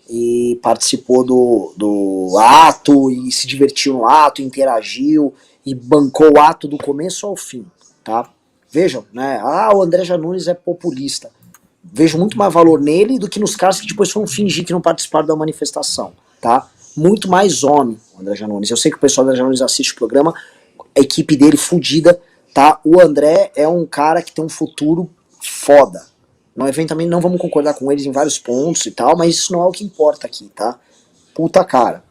e participou do ato e se divertiu no ato, interagiu e bancou o ato do começo ao fim, tá? Vejam, né? O André Janones é populista. Vejo muito mais valor nele do que nos caras que depois foram fingir que não participaram da manifestação, tá? Muito mais homem, o André Janones. Eu sei que o pessoal do André Janones assiste o programa, a equipe dele fudida, tá? O André é um cara que tem um futuro foda. Eventualmente não vamos concordar com eles em vários pontos e tal, mas isso não é o que importa aqui, tá? Puta cara.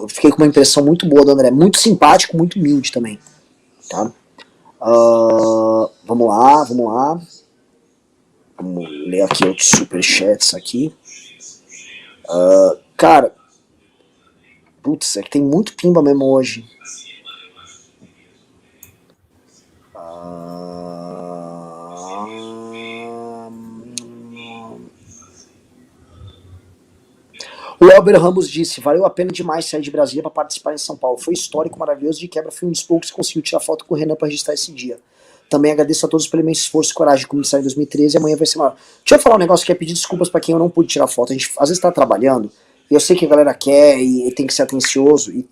Fiquei com uma impressão muito boa do André. Muito simpático, muito humilde também, tá? Vamos lá. Vamos ler aqui outros superchats aqui. Cara, putz, é que tem muito pimba mesmo hoje. O Elber Ramos disse: valeu a pena demais sair de Brasília para participar em São Paulo. Foi histórico, maravilhoso, de quebra fui um dos poucos que conseguiu tirar foto com o Renan para registrar esse dia. Também agradeço a todos pelo imenso esforço e coragem de começar em 2013 e amanhã vai ser maior. Deixa eu falar um negócio que é pedir desculpas para quem eu não pude tirar foto. A gente às vezes tá trabalhando e eu sei que a galera quer e tem que ser atencioso e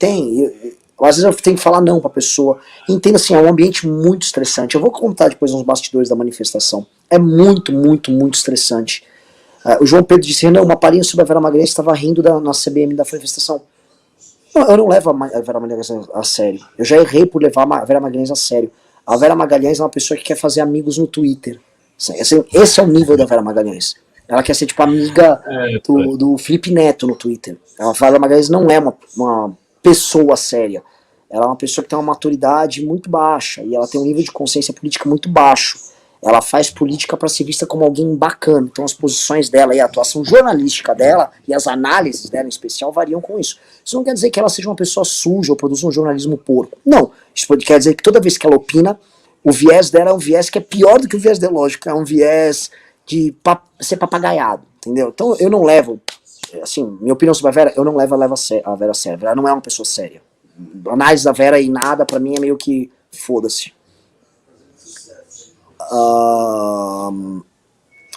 às vezes eu tenho que falar não pra pessoa. Entenda assim, é um ambiente muito estressante. Eu vou contar depois uns bastidores da manifestação. É muito, muito, muito estressante. O João Pedro disse: Renan, uma palhinha sobre a Vera Magalhães estava rindo na CBM da manifestação. Não, eu não levo a Vera Magalhães a sério. Eu já errei por levar a Vera Magalhães a sério. A Vera Magalhães é uma pessoa que quer fazer amigos no Twitter. Esse é o nível da Vera Magalhães. Ela quer ser tipo amiga do Felipe Neto no Twitter. A Vera Magalhães não é uma pessoa séria. Ela é uma pessoa que tem uma maturidade muito baixa e ela tem um nível de consciência política muito baixo. Ela faz política para ser vista como alguém bacana. Então as posições dela e a atuação jornalística dela e as análises dela em especial variam com isso. Isso não quer dizer que ela seja uma pessoa suja ou produza um jornalismo porco. Não. Isso quer dizer que toda vez que ela opina, o viés dela é um viés que é pior do que o viés ideológico. É um viés de ser papagaiado. Entendeu? Então eu não levo, assim, minha opinião sobre a Vera, eu não levo a Vera a sério. Ela não é uma pessoa séria. A análise da Vera e nada, pra mim, é meio que foda-se.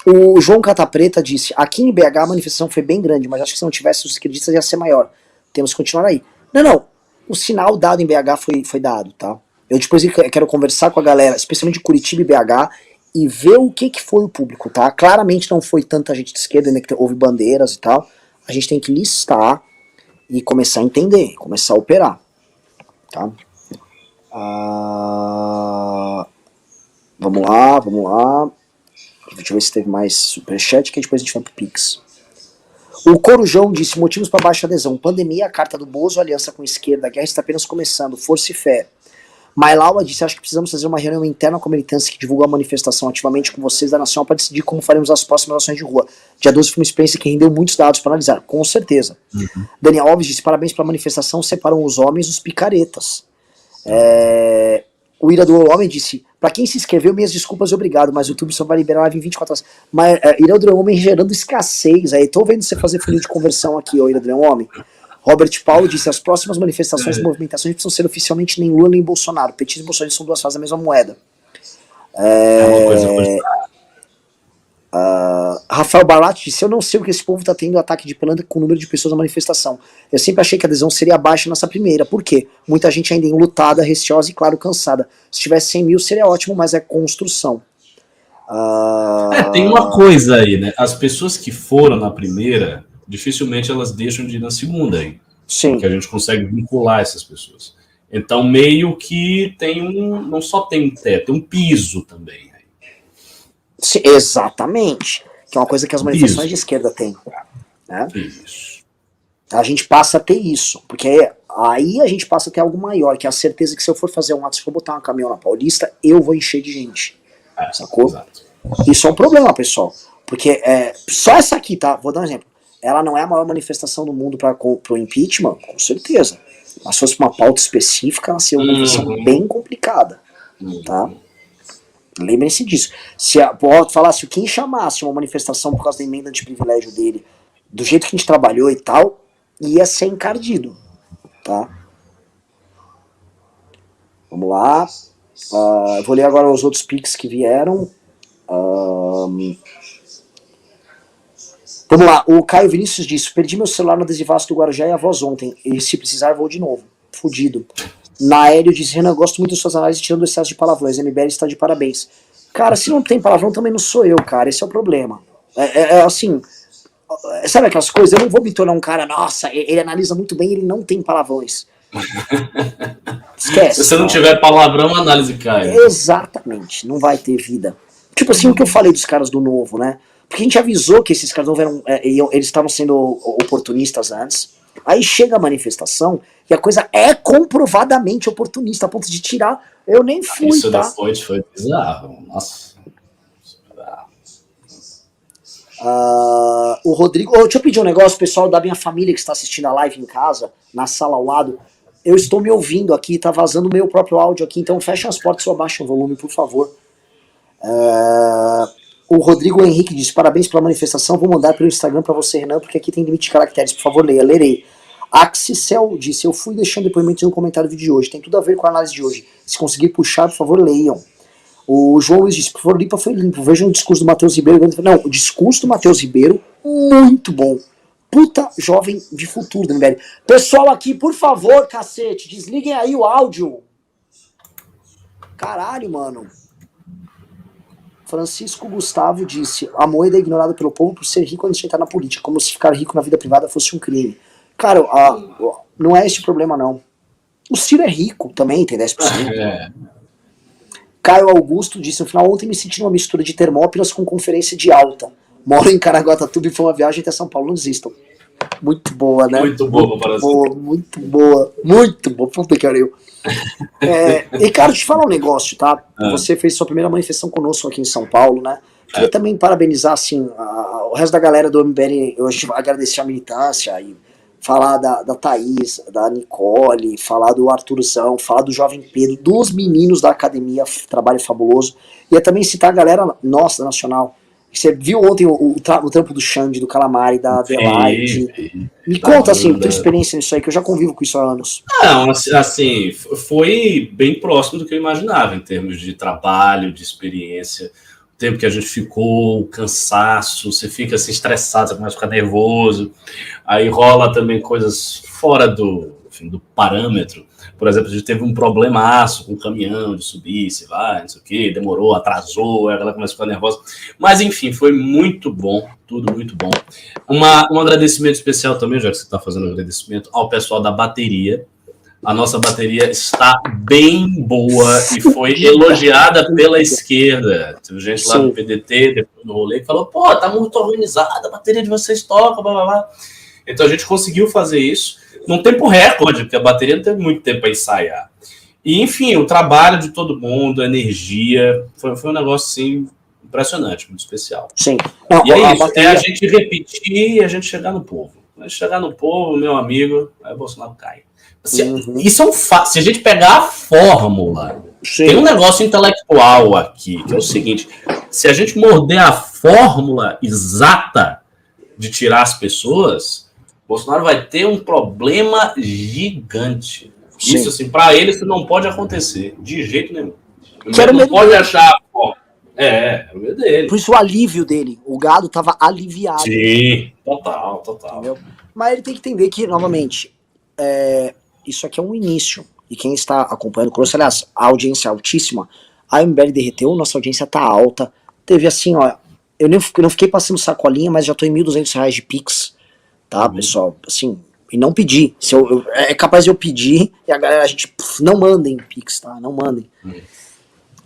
O João Catapreta disse: aqui em BH a manifestação foi bem grande, mas acho que se não tivesse os esquerdistas ia ser maior. Temos que continuar aí. Não. O sinal dado em BH foi dado, tá? Eu depois quero conversar com a galera, especialmente de Curitiba e BH, e ver o que foi o público, tá? Claramente não foi tanta gente de esquerda, ainda que houve bandeiras e tal. A gente tem que listar e começar a entender, começar a operar, tá? Vamos lá. Deixa eu ver se teve mais superchat, que depois a gente vai pro Pix. O Corujão disse: motivos para baixa adesão. Pandemia, a carta do Bozo, aliança com a esquerda, a guerra está apenas começando, força e fé. Mailaua disse: acho que precisamos fazer uma reunião interna com a militância que divulga a manifestação ativamente com vocês da Nacional para decidir como faremos as próximas ações de rua. Dia 12 foi uma experiência que rendeu muitos dados para analisar, com certeza. Daniel Alves disse: parabéns pela manifestação, separam os homens dos picaretas. O Ira do Homem disse: pra quem se inscreveu, minhas desculpas e obrigado, mas o YouTube só vai liberar live em 24 horas. Mas Ira do Homem gerando escassez aí. Tô vendo você fazer funil de conversão aqui, ô Ira do Homem. Robert Paulo disse: as próximas manifestações e movimentações precisam ser oficialmente nem Lula nem Bolsonaro. Petismo e Bolsonaro são duas faces da mesma moeda. Uma coisa Rafael Barat disse: eu não sei o que esse povo tá tendo ataque de pelanca com o número de pessoas na manifestação. Eu sempre achei que a adesão seria baixa nessa primeira. Por quê? Muita gente ainda enlutada, receosa e, claro, cansada. Se tivesse 100 mil seria ótimo, mas é construção. Tem uma coisa aí, né? As pessoas que foram na primeira, dificilmente elas deixam de ir na segunda aí. Sim. Porque a gente consegue vincular essas pessoas. Então, meio que não só tem um teto, tem um piso também. Sim, exatamente. Que é uma coisa que as manifestações de esquerda têm. Né? Isso. A gente passa a ter isso. Porque aí a gente passa a ter algo maior, que é a certeza que se eu for fazer um ato, se eu for botar um caminhão na Paulista, eu vou encher de gente. Sacou? Exato. Isso é um problema, pessoal. Porque só essa aqui, tá? Vou dar um exemplo. Ela não é a maior manifestação do mundo para o impeachment, com certeza. Mas se fosse uma pauta específica, ela seria uma manifestação bem complicada. Tá? Lembrem-se disso. Pode falar, se quem chamasse uma manifestação por causa da emenda de privilégio dele, do jeito que a gente trabalhou e tal, ia ser encardido. Tá? Vamos lá. Vou ler agora os outros pics que vieram. Vamos lá, o Caio Vinícius disse: perdi meu celular no adesivaço do Guarujá e a voz ontem, e se precisar vou de novo. Fudido. Naélio diz: Renan, gosto muito das suas análises tirando o excesso de palavrões, MBL está de parabéns. Cara, se não tem palavrão também não sou eu, cara, esse é o problema. Assim, sabe aquelas coisas? Eu não vou me tornar um cara, nossa, ele analisa muito bem, ele não tem palavrões. Esquece. Se você não tiver palavrão, a análise cai. Exatamente, não vai ter vida. Tipo assim, o que eu falei dos caras do Novo, né? Porque a gente avisou que esses caras não eles estavam sendo oportunistas antes. Aí chega a manifestação e a coisa é comprovadamente oportunista, a ponto de tirar. Eu nem fui, Isso tá? depois foi bizarro. Nossa. O Rodrigo... deixa eu pedir um negócio, pessoal da minha família que está assistindo a live em casa, na sala ao lado. Eu estou me ouvindo aqui, tá vazando o meu próprio áudio aqui, então fecha as portas ou abaixa o volume, por favor. O Rodrigo Henrique disse: parabéns pela manifestação, vou mandar pelo Instagram pra você, Renan, porque aqui tem limite de caracteres, por favor, leia, lerei. Axicel disse: eu fui deixando depoimentos no comentário do vídeo de hoje, tem tudo a ver com a análise de hoje, se conseguir puxar, por favor, leiam. O João Luiz disse: por favor, limpa foi limpo, vejam o discurso do Matheus Ribeiro. Não, o discurso do Matheus Ribeiro, muito bom. Puta jovem de futuro, MBL. Pessoal aqui, por favor, cacete, desliguem aí o áudio. Caralho, mano. Francisco Gustavo disse: a moeda é ignorada pelo povo por ser rico antes de entrar na política, como se ficar rico na vida privada fosse um crime. Cara, não é esse o problema, não. O Ciro é rico também, tem 10%. Caio Augusto disse: no final, ontem me senti numa mistura de Termópilas com conferência de alta. Moro em Caraguatatuba e foi uma viagem até São Paulo, não desistam. Muito boa, né? Muito boa, muito boa. Muito boa, puta que pariu. Ricardo, deixa eu te falar um negócio, tá? Você fez sua primeira manifestação conosco aqui em São Paulo, né? Queria também parabenizar, assim, o resto da galera do MBL, eu agradecer a militância e falar da Thaís, da Nicole, falar do Arthurzão, falar do Jovem Pedro, dos meninos da academia, trabalho fabuloso. E também citar a galera nossa, da Nacional. Você viu ontem o trampo do Xande, do Calamari, da Adelaide. Me conta, assim, tua experiência nisso aí, que eu já convivo com isso há anos. Não, assim, foi bem próximo do que eu imaginava, em termos de trabalho, de experiência. O tempo que a gente ficou, o cansaço, você fica assim, estressado, você começa a ficar nervoso. Aí rola também coisas fora do parâmetro. Por exemplo, a gente teve um problemaço com o caminhão de subir, se vai, não sei o quê, demorou, atrasou, ela começa a ficar nervosa. Mas, enfim, foi muito bom, tudo muito bom. Um agradecimento especial também, já que você está fazendo um agradecimento, ao pessoal da bateria. A nossa bateria está bem boa e foi elogiada pela esquerda. Teve gente lá no PDT, depois no rolê, que falou: pô, tá muito organizada, a bateria de vocês toca, blá, blá, blá. Então a gente conseguiu fazer isso num tempo recorde, porque a bateria não teve muito tempo para ensaiar. E, enfim, o trabalho de todo mundo, a energia, foi um negócio, assim, impressionante, muito especial. Sim. Não, e é isso, bateria... a gente repetir e a gente chegar no povo. Mas chegar no povo, meu amigo, aí o Bolsonaro cai. Isso é um fato. Se a gente pegar a fórmula, tem um negócio intelectual aqui, que é o seguinte: se a gente morder a fórmula exata de tirar as pessoas, Bolsonaro vai ter um problema gigante. Sim. Isso, assim, para ele, isso não pode acontecer, de jeito nenhum. Ele não pode achar. É o medo dele. Por isso o alívio dele. O gado tava aliviado. Sim, total. Entendeu? Mas ele tem que entender que, novamente, isso aqui é um início. E quem está acompanhando conosco, aliás, a audiência é altíssima, a MBL derreteu, nossa audiência tá alta, teve assim, ó, eu não fiquei passando sacolinha, mas já tô em R$ 1.200 de Pix, tá, pessoal? Assim, e não pedi. É capaz de eu pedir e a galera, a gente, não mandem Pix, tá? Não mandem.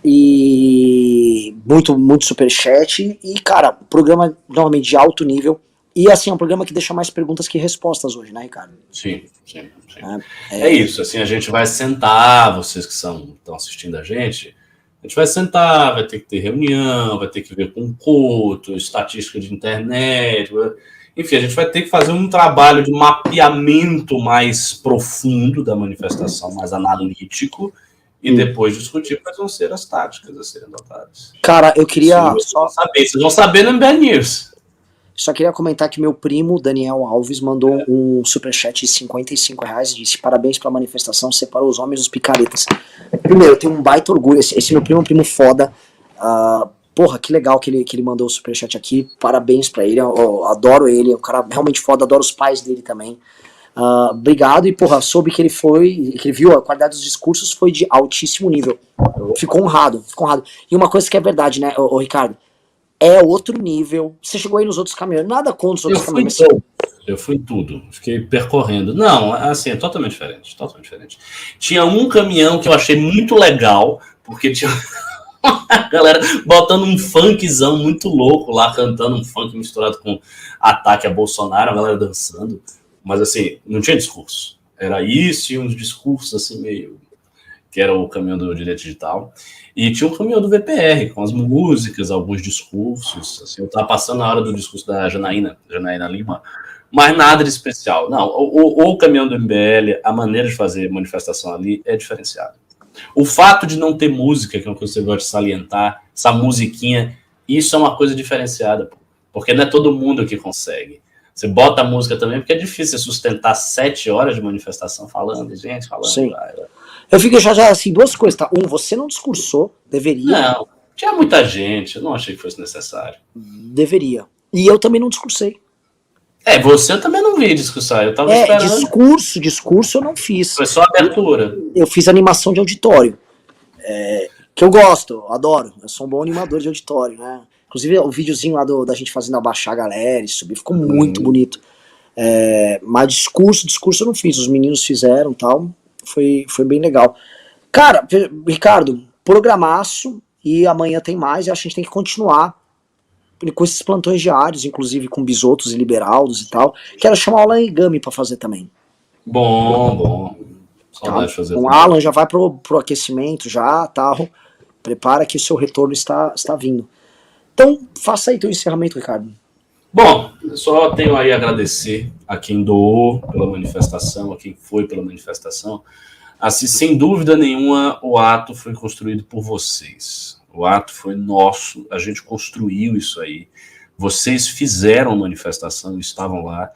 E muito superchat. E, cara, programa normalmente de alto nível. E, assim, é um programa que deixa mais perguntas que respostas hoje, né, Ricardo? Sim. É isso, assim, a gente vai sentar, vocês que estão assistindo a gente vai sentar, vai ter que ter reunião, vai ter que ver com Couto, estatística de internet, enfim, a gente vai ter que fazer um trabalho de mapeamento mais profundo da manifestação, mais analítico, e depois discutir quais vão ser as táticas a serem adotadas. Cara, eu queria vocês vão saber no MBL News. Só queria comentar que meu primo, Daniel Alves, mandou um superchat de R$ 55 e disse: parabéns pela manifestação, separou os homens dos picaretas. Primeiro, eu tenho um baita orgulho, esse meu primo é um primo foda. Porra, que legal que ele mandou o superchat aqui, parabéns pra ele, eu adoro ele, é um cara realmente foda, adoro os pais dele também. Obrigado, e porra, soube que que ele viu a qualidade dos discursos foi de altíssimo nível. Ficou honrado. E uma coisa que é verdade, né, ô Ricardo? É outro nível. Você chegou aí nos outros caminhões, nada contra os outros caminhões. Eu fui em tudo, fiquei percorrendo. Não, assim, é totalmente diferente. Tinha um caminhão que eu achei muito legal, porque tinha a galera botando um funkzão muito louco lá, cantando um funk misturado com ataque a Bolsonaro, a galera dançando. Mas, assim, não tinha discurso. Era isso e uns discursos, assim, meio... que era o caminhão do Direito Digital. E tinha um caminhão do VPR, com as músicas, alguns discursos. Assim, eu estava passando na hora do discurso da Janaína Lima, mas nada de especial. Não, o caminhão do MBL, a maneira de fazer manifestação ali é diferenciada. O fato de não ter música, que é uma coisa que você gosta de salientar, essa musiquinha, isso é uma coisa diferenciada, porque não é todo mundo que consegue. Você bota a música também, porque é difícil sustentar 7 horas de manifestação falando. Sim. Eu fico já assim, duas coisas, tá? Você não discursou, deveria. Não, tinha muita gente, eu não achei que fosse necessário. Deveria. E eu também não discursei. Você eu também não vi discursar, eu tava esperando. Discurso eu não fiz. Foi só abertura. Eu fiz animação de auditório. Que eu gosto, eu adoro. Eu sou um bom animador de auditório, né? Inclusive o videozinho lá da gente fazendo abaixar a galera e subir, ficou muito bonito. Mas discurso eu não fiz, os meninos fizeram e tal. Foi bem legal. Cara, Ricardo, programaço, e amanhã tem mais, e acho que a gente tem que continuar com esses plantões diários, inclusive com bisotos e liberaldos e tal. Quero chamar o Alan Igami pra fazer também. Bom. Saudade de fazer. O Alan já vai pro aquecimento já, tal. Prepara que o seu retorno está vindo. Então, faça aí teu encerramento, Ricardo. Bom, eu só tenho aí a agradecer a quem doou pela manifestação, a quem foi pela manifestação. Assim, sem dúvida nenhuma, o ato foi construído por vocês. O ato foi nosso, a gente construiu isso aí. Vocês fizeram a manifestação, estavam lá,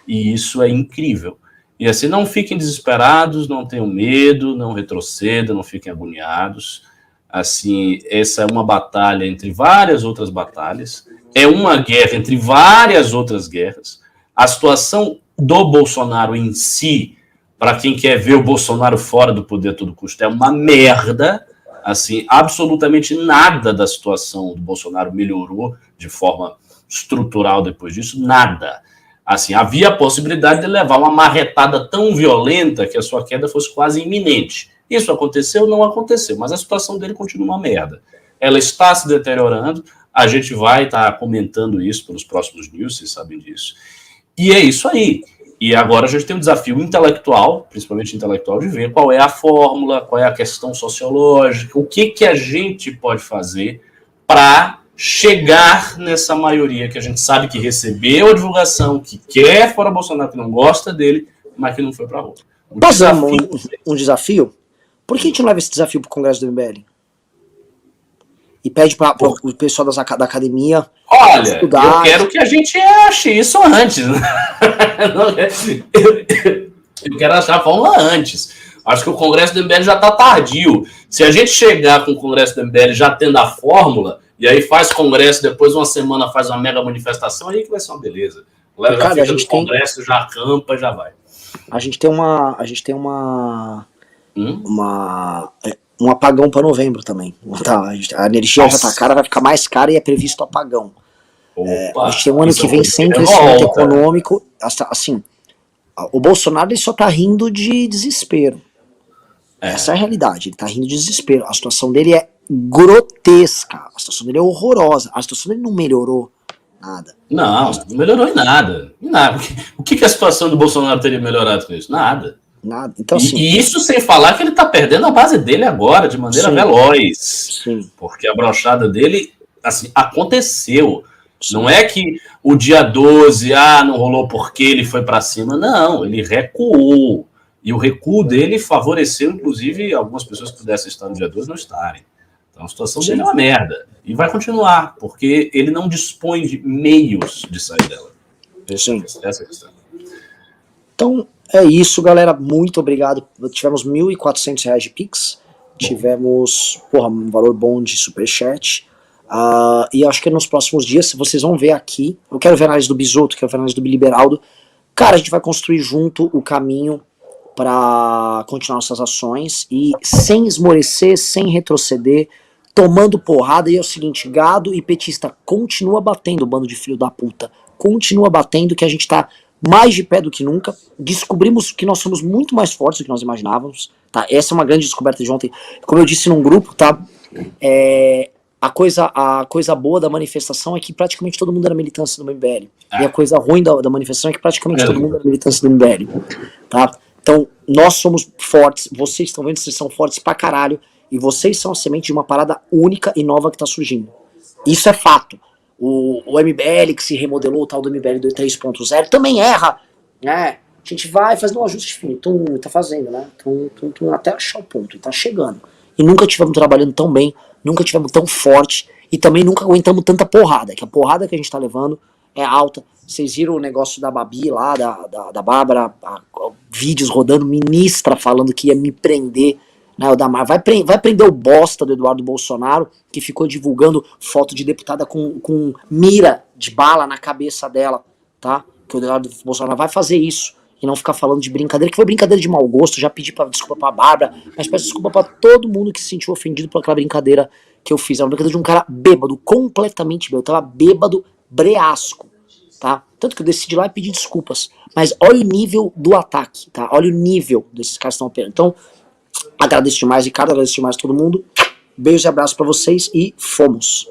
e isso é incrível. E assim, não fiquem desesperados, não tenham medo, não retrocedam, não fiquem agoniados. Assim, essa é uma batalha entre várias outras batalhas. É uma guerra entre várias outras guerras. A situação do Bolsonaro em si, para quem quer ver o Bolsonaro fora do poder a todo custo, é uma merda. Assim, absolutamente nada da situação do Bolsonaro melhorou de forma estrutural depois disso, nada. Assim, havia a possibilidade de levar uma marretada tão violenta que a sua queda fosse quase iminente. Isso aconteceu? Não aconteceu, mas a situação dele continua uma merda. Ela está se deteriorando, a gente vai estar comentando isso pelos próximos news, vocês sabem disso. E é isso aí. E agora a gente tem um desafio intelectual, principalmente intelectual, de ver qual é a fórmula, qual é a questão sociológica, o que a gente pode fazer para chegar nessa maioria que a gente sabe que recebeu a divulgação, que quer fora Bolsonaro, que não gosta dele, mas que não foi para a rua. Posso dar um desafio? Por que a gente não leva esse desafio para o Congresso do MBL? E pede para o pessoal da academia... Olha, estudar. Eu quero que a gente ache isso antes. Né? Eu quero achar a fórmula antes. Acho que o Congresso do MBL já está tardio. Se a gente chegar com o Congresso do MBL já tendo a fórmula, e aí faz congresso, depois uma semana faz uma mega manifestação, aí que vai ser uma beleza. A galera já fica no congresso, já acampa, já vai. A gente tem uma um apagão para novembro também. Tá, a energia já tá cara, vai ficar mais cara e é previsto apagão. Opa, a gente tem um ano que vem sem crescimento econômico. Assim, o Bolsonaro ele só tá rindo de desespero. Essa é a realidade, ele tá rindo de desespero. A situação dele é grotesca, a situação dele é horrorosa, a situação dele não melhorou nada. Não melhorou em nada. O que a situação do Bolsonaro teria melhorado com isso? Nada. Então, assim, e isso sem falar que ele tá perdendo a base dele agora, de maneira veloz. Sim. Porque a brochada dele, assim, aconteceu. Sim. Não é que o dia 12, não rolou porque ele foi para cima. Não, ele recuou. E o recuo dele favoreceu, inclusive, algumas pessoas que pudessem estar no dia 12 não estarem. Então a situação dele é uma merda. E vai continuar, porque ele não dispõe de meios de sair dela. Essa é a questão. Então, é isso, galera. Muito obrigado. Tivemos R$ 1.400 de Pix. Tivemos, um valor bom de Superchat. E acho que nos próximos dias, vocês vão ver aqui. Eu quero ver a análise do Bisotto, quero ver a análise do Liberaldo. Cara, a gente vai construir junto o caminho para continuar nossas ações e sem esmorecer, sem retroceder, tomando porrada. E é o seguinte, gado e petista, continua batendo, bando de filho da puta. Continua batendo, que a gente tá mais de pé do que nunca. Descobrimos que nós somos muito mais fortes do que nós imaginávamos, tá? Essa é uma grande descoberta de ontem. Como eu disse num grupo, tá? A coisa boa da manifestação é que praticamente todo mundo era militância do MBL. E a coisa ruim da manifestação é que praticamente todo mundo era militância do MBL, tá? Então, nós somos fortes, vocês estão vendo que vocês são fortes pra caralho, e vocês são a semente de uma parada única e nova que tá surgindo. Isso é fato. O MBL que se remodelou, o tal do MBL 3.0, também erra, né? A gente vai fazendo um ajuste fino, tá fazendo, né? Até achar o ponto, e tá chegando. E nunca tivemos trabalhando tão bem, nunca tivemos tão forte, e também nunca aguentamos tanta porrada, que a porrada que a gente tá levando é alta. Vocês viram o negócio da Babi lá, da Bárbara, vídeos rodando, ministra falando que ia me prender, né, o Damar, vai prender o bosta do Eduardo Bolsonaro, que ficou divulgando foto de deputada com mira de bala na cabeça dela, tá? Que o Eduardo Bolsonaro vai fazer isso, e não ficar falando de brincadeira, que foi brincadeira de mau gosto. Já pedi desculpa pra Bárbara, mas peço desculpa pra todo mundo que se sentiu ofendido por aquela brincadeira que eu fiz. Era uma brincadeira de um cara bêbado, completamente bêbado, eu tava bêbado, breasco, tá? Tanto que eu decidi lá e pedir desculpas. Mas olha o nível do ataque, tá? Olha o nível desses caras que estão operando. Então, agradeço demais, Ricardo, agradeço demais a todo mundo. Beijos e abraços pra vocês e fomos!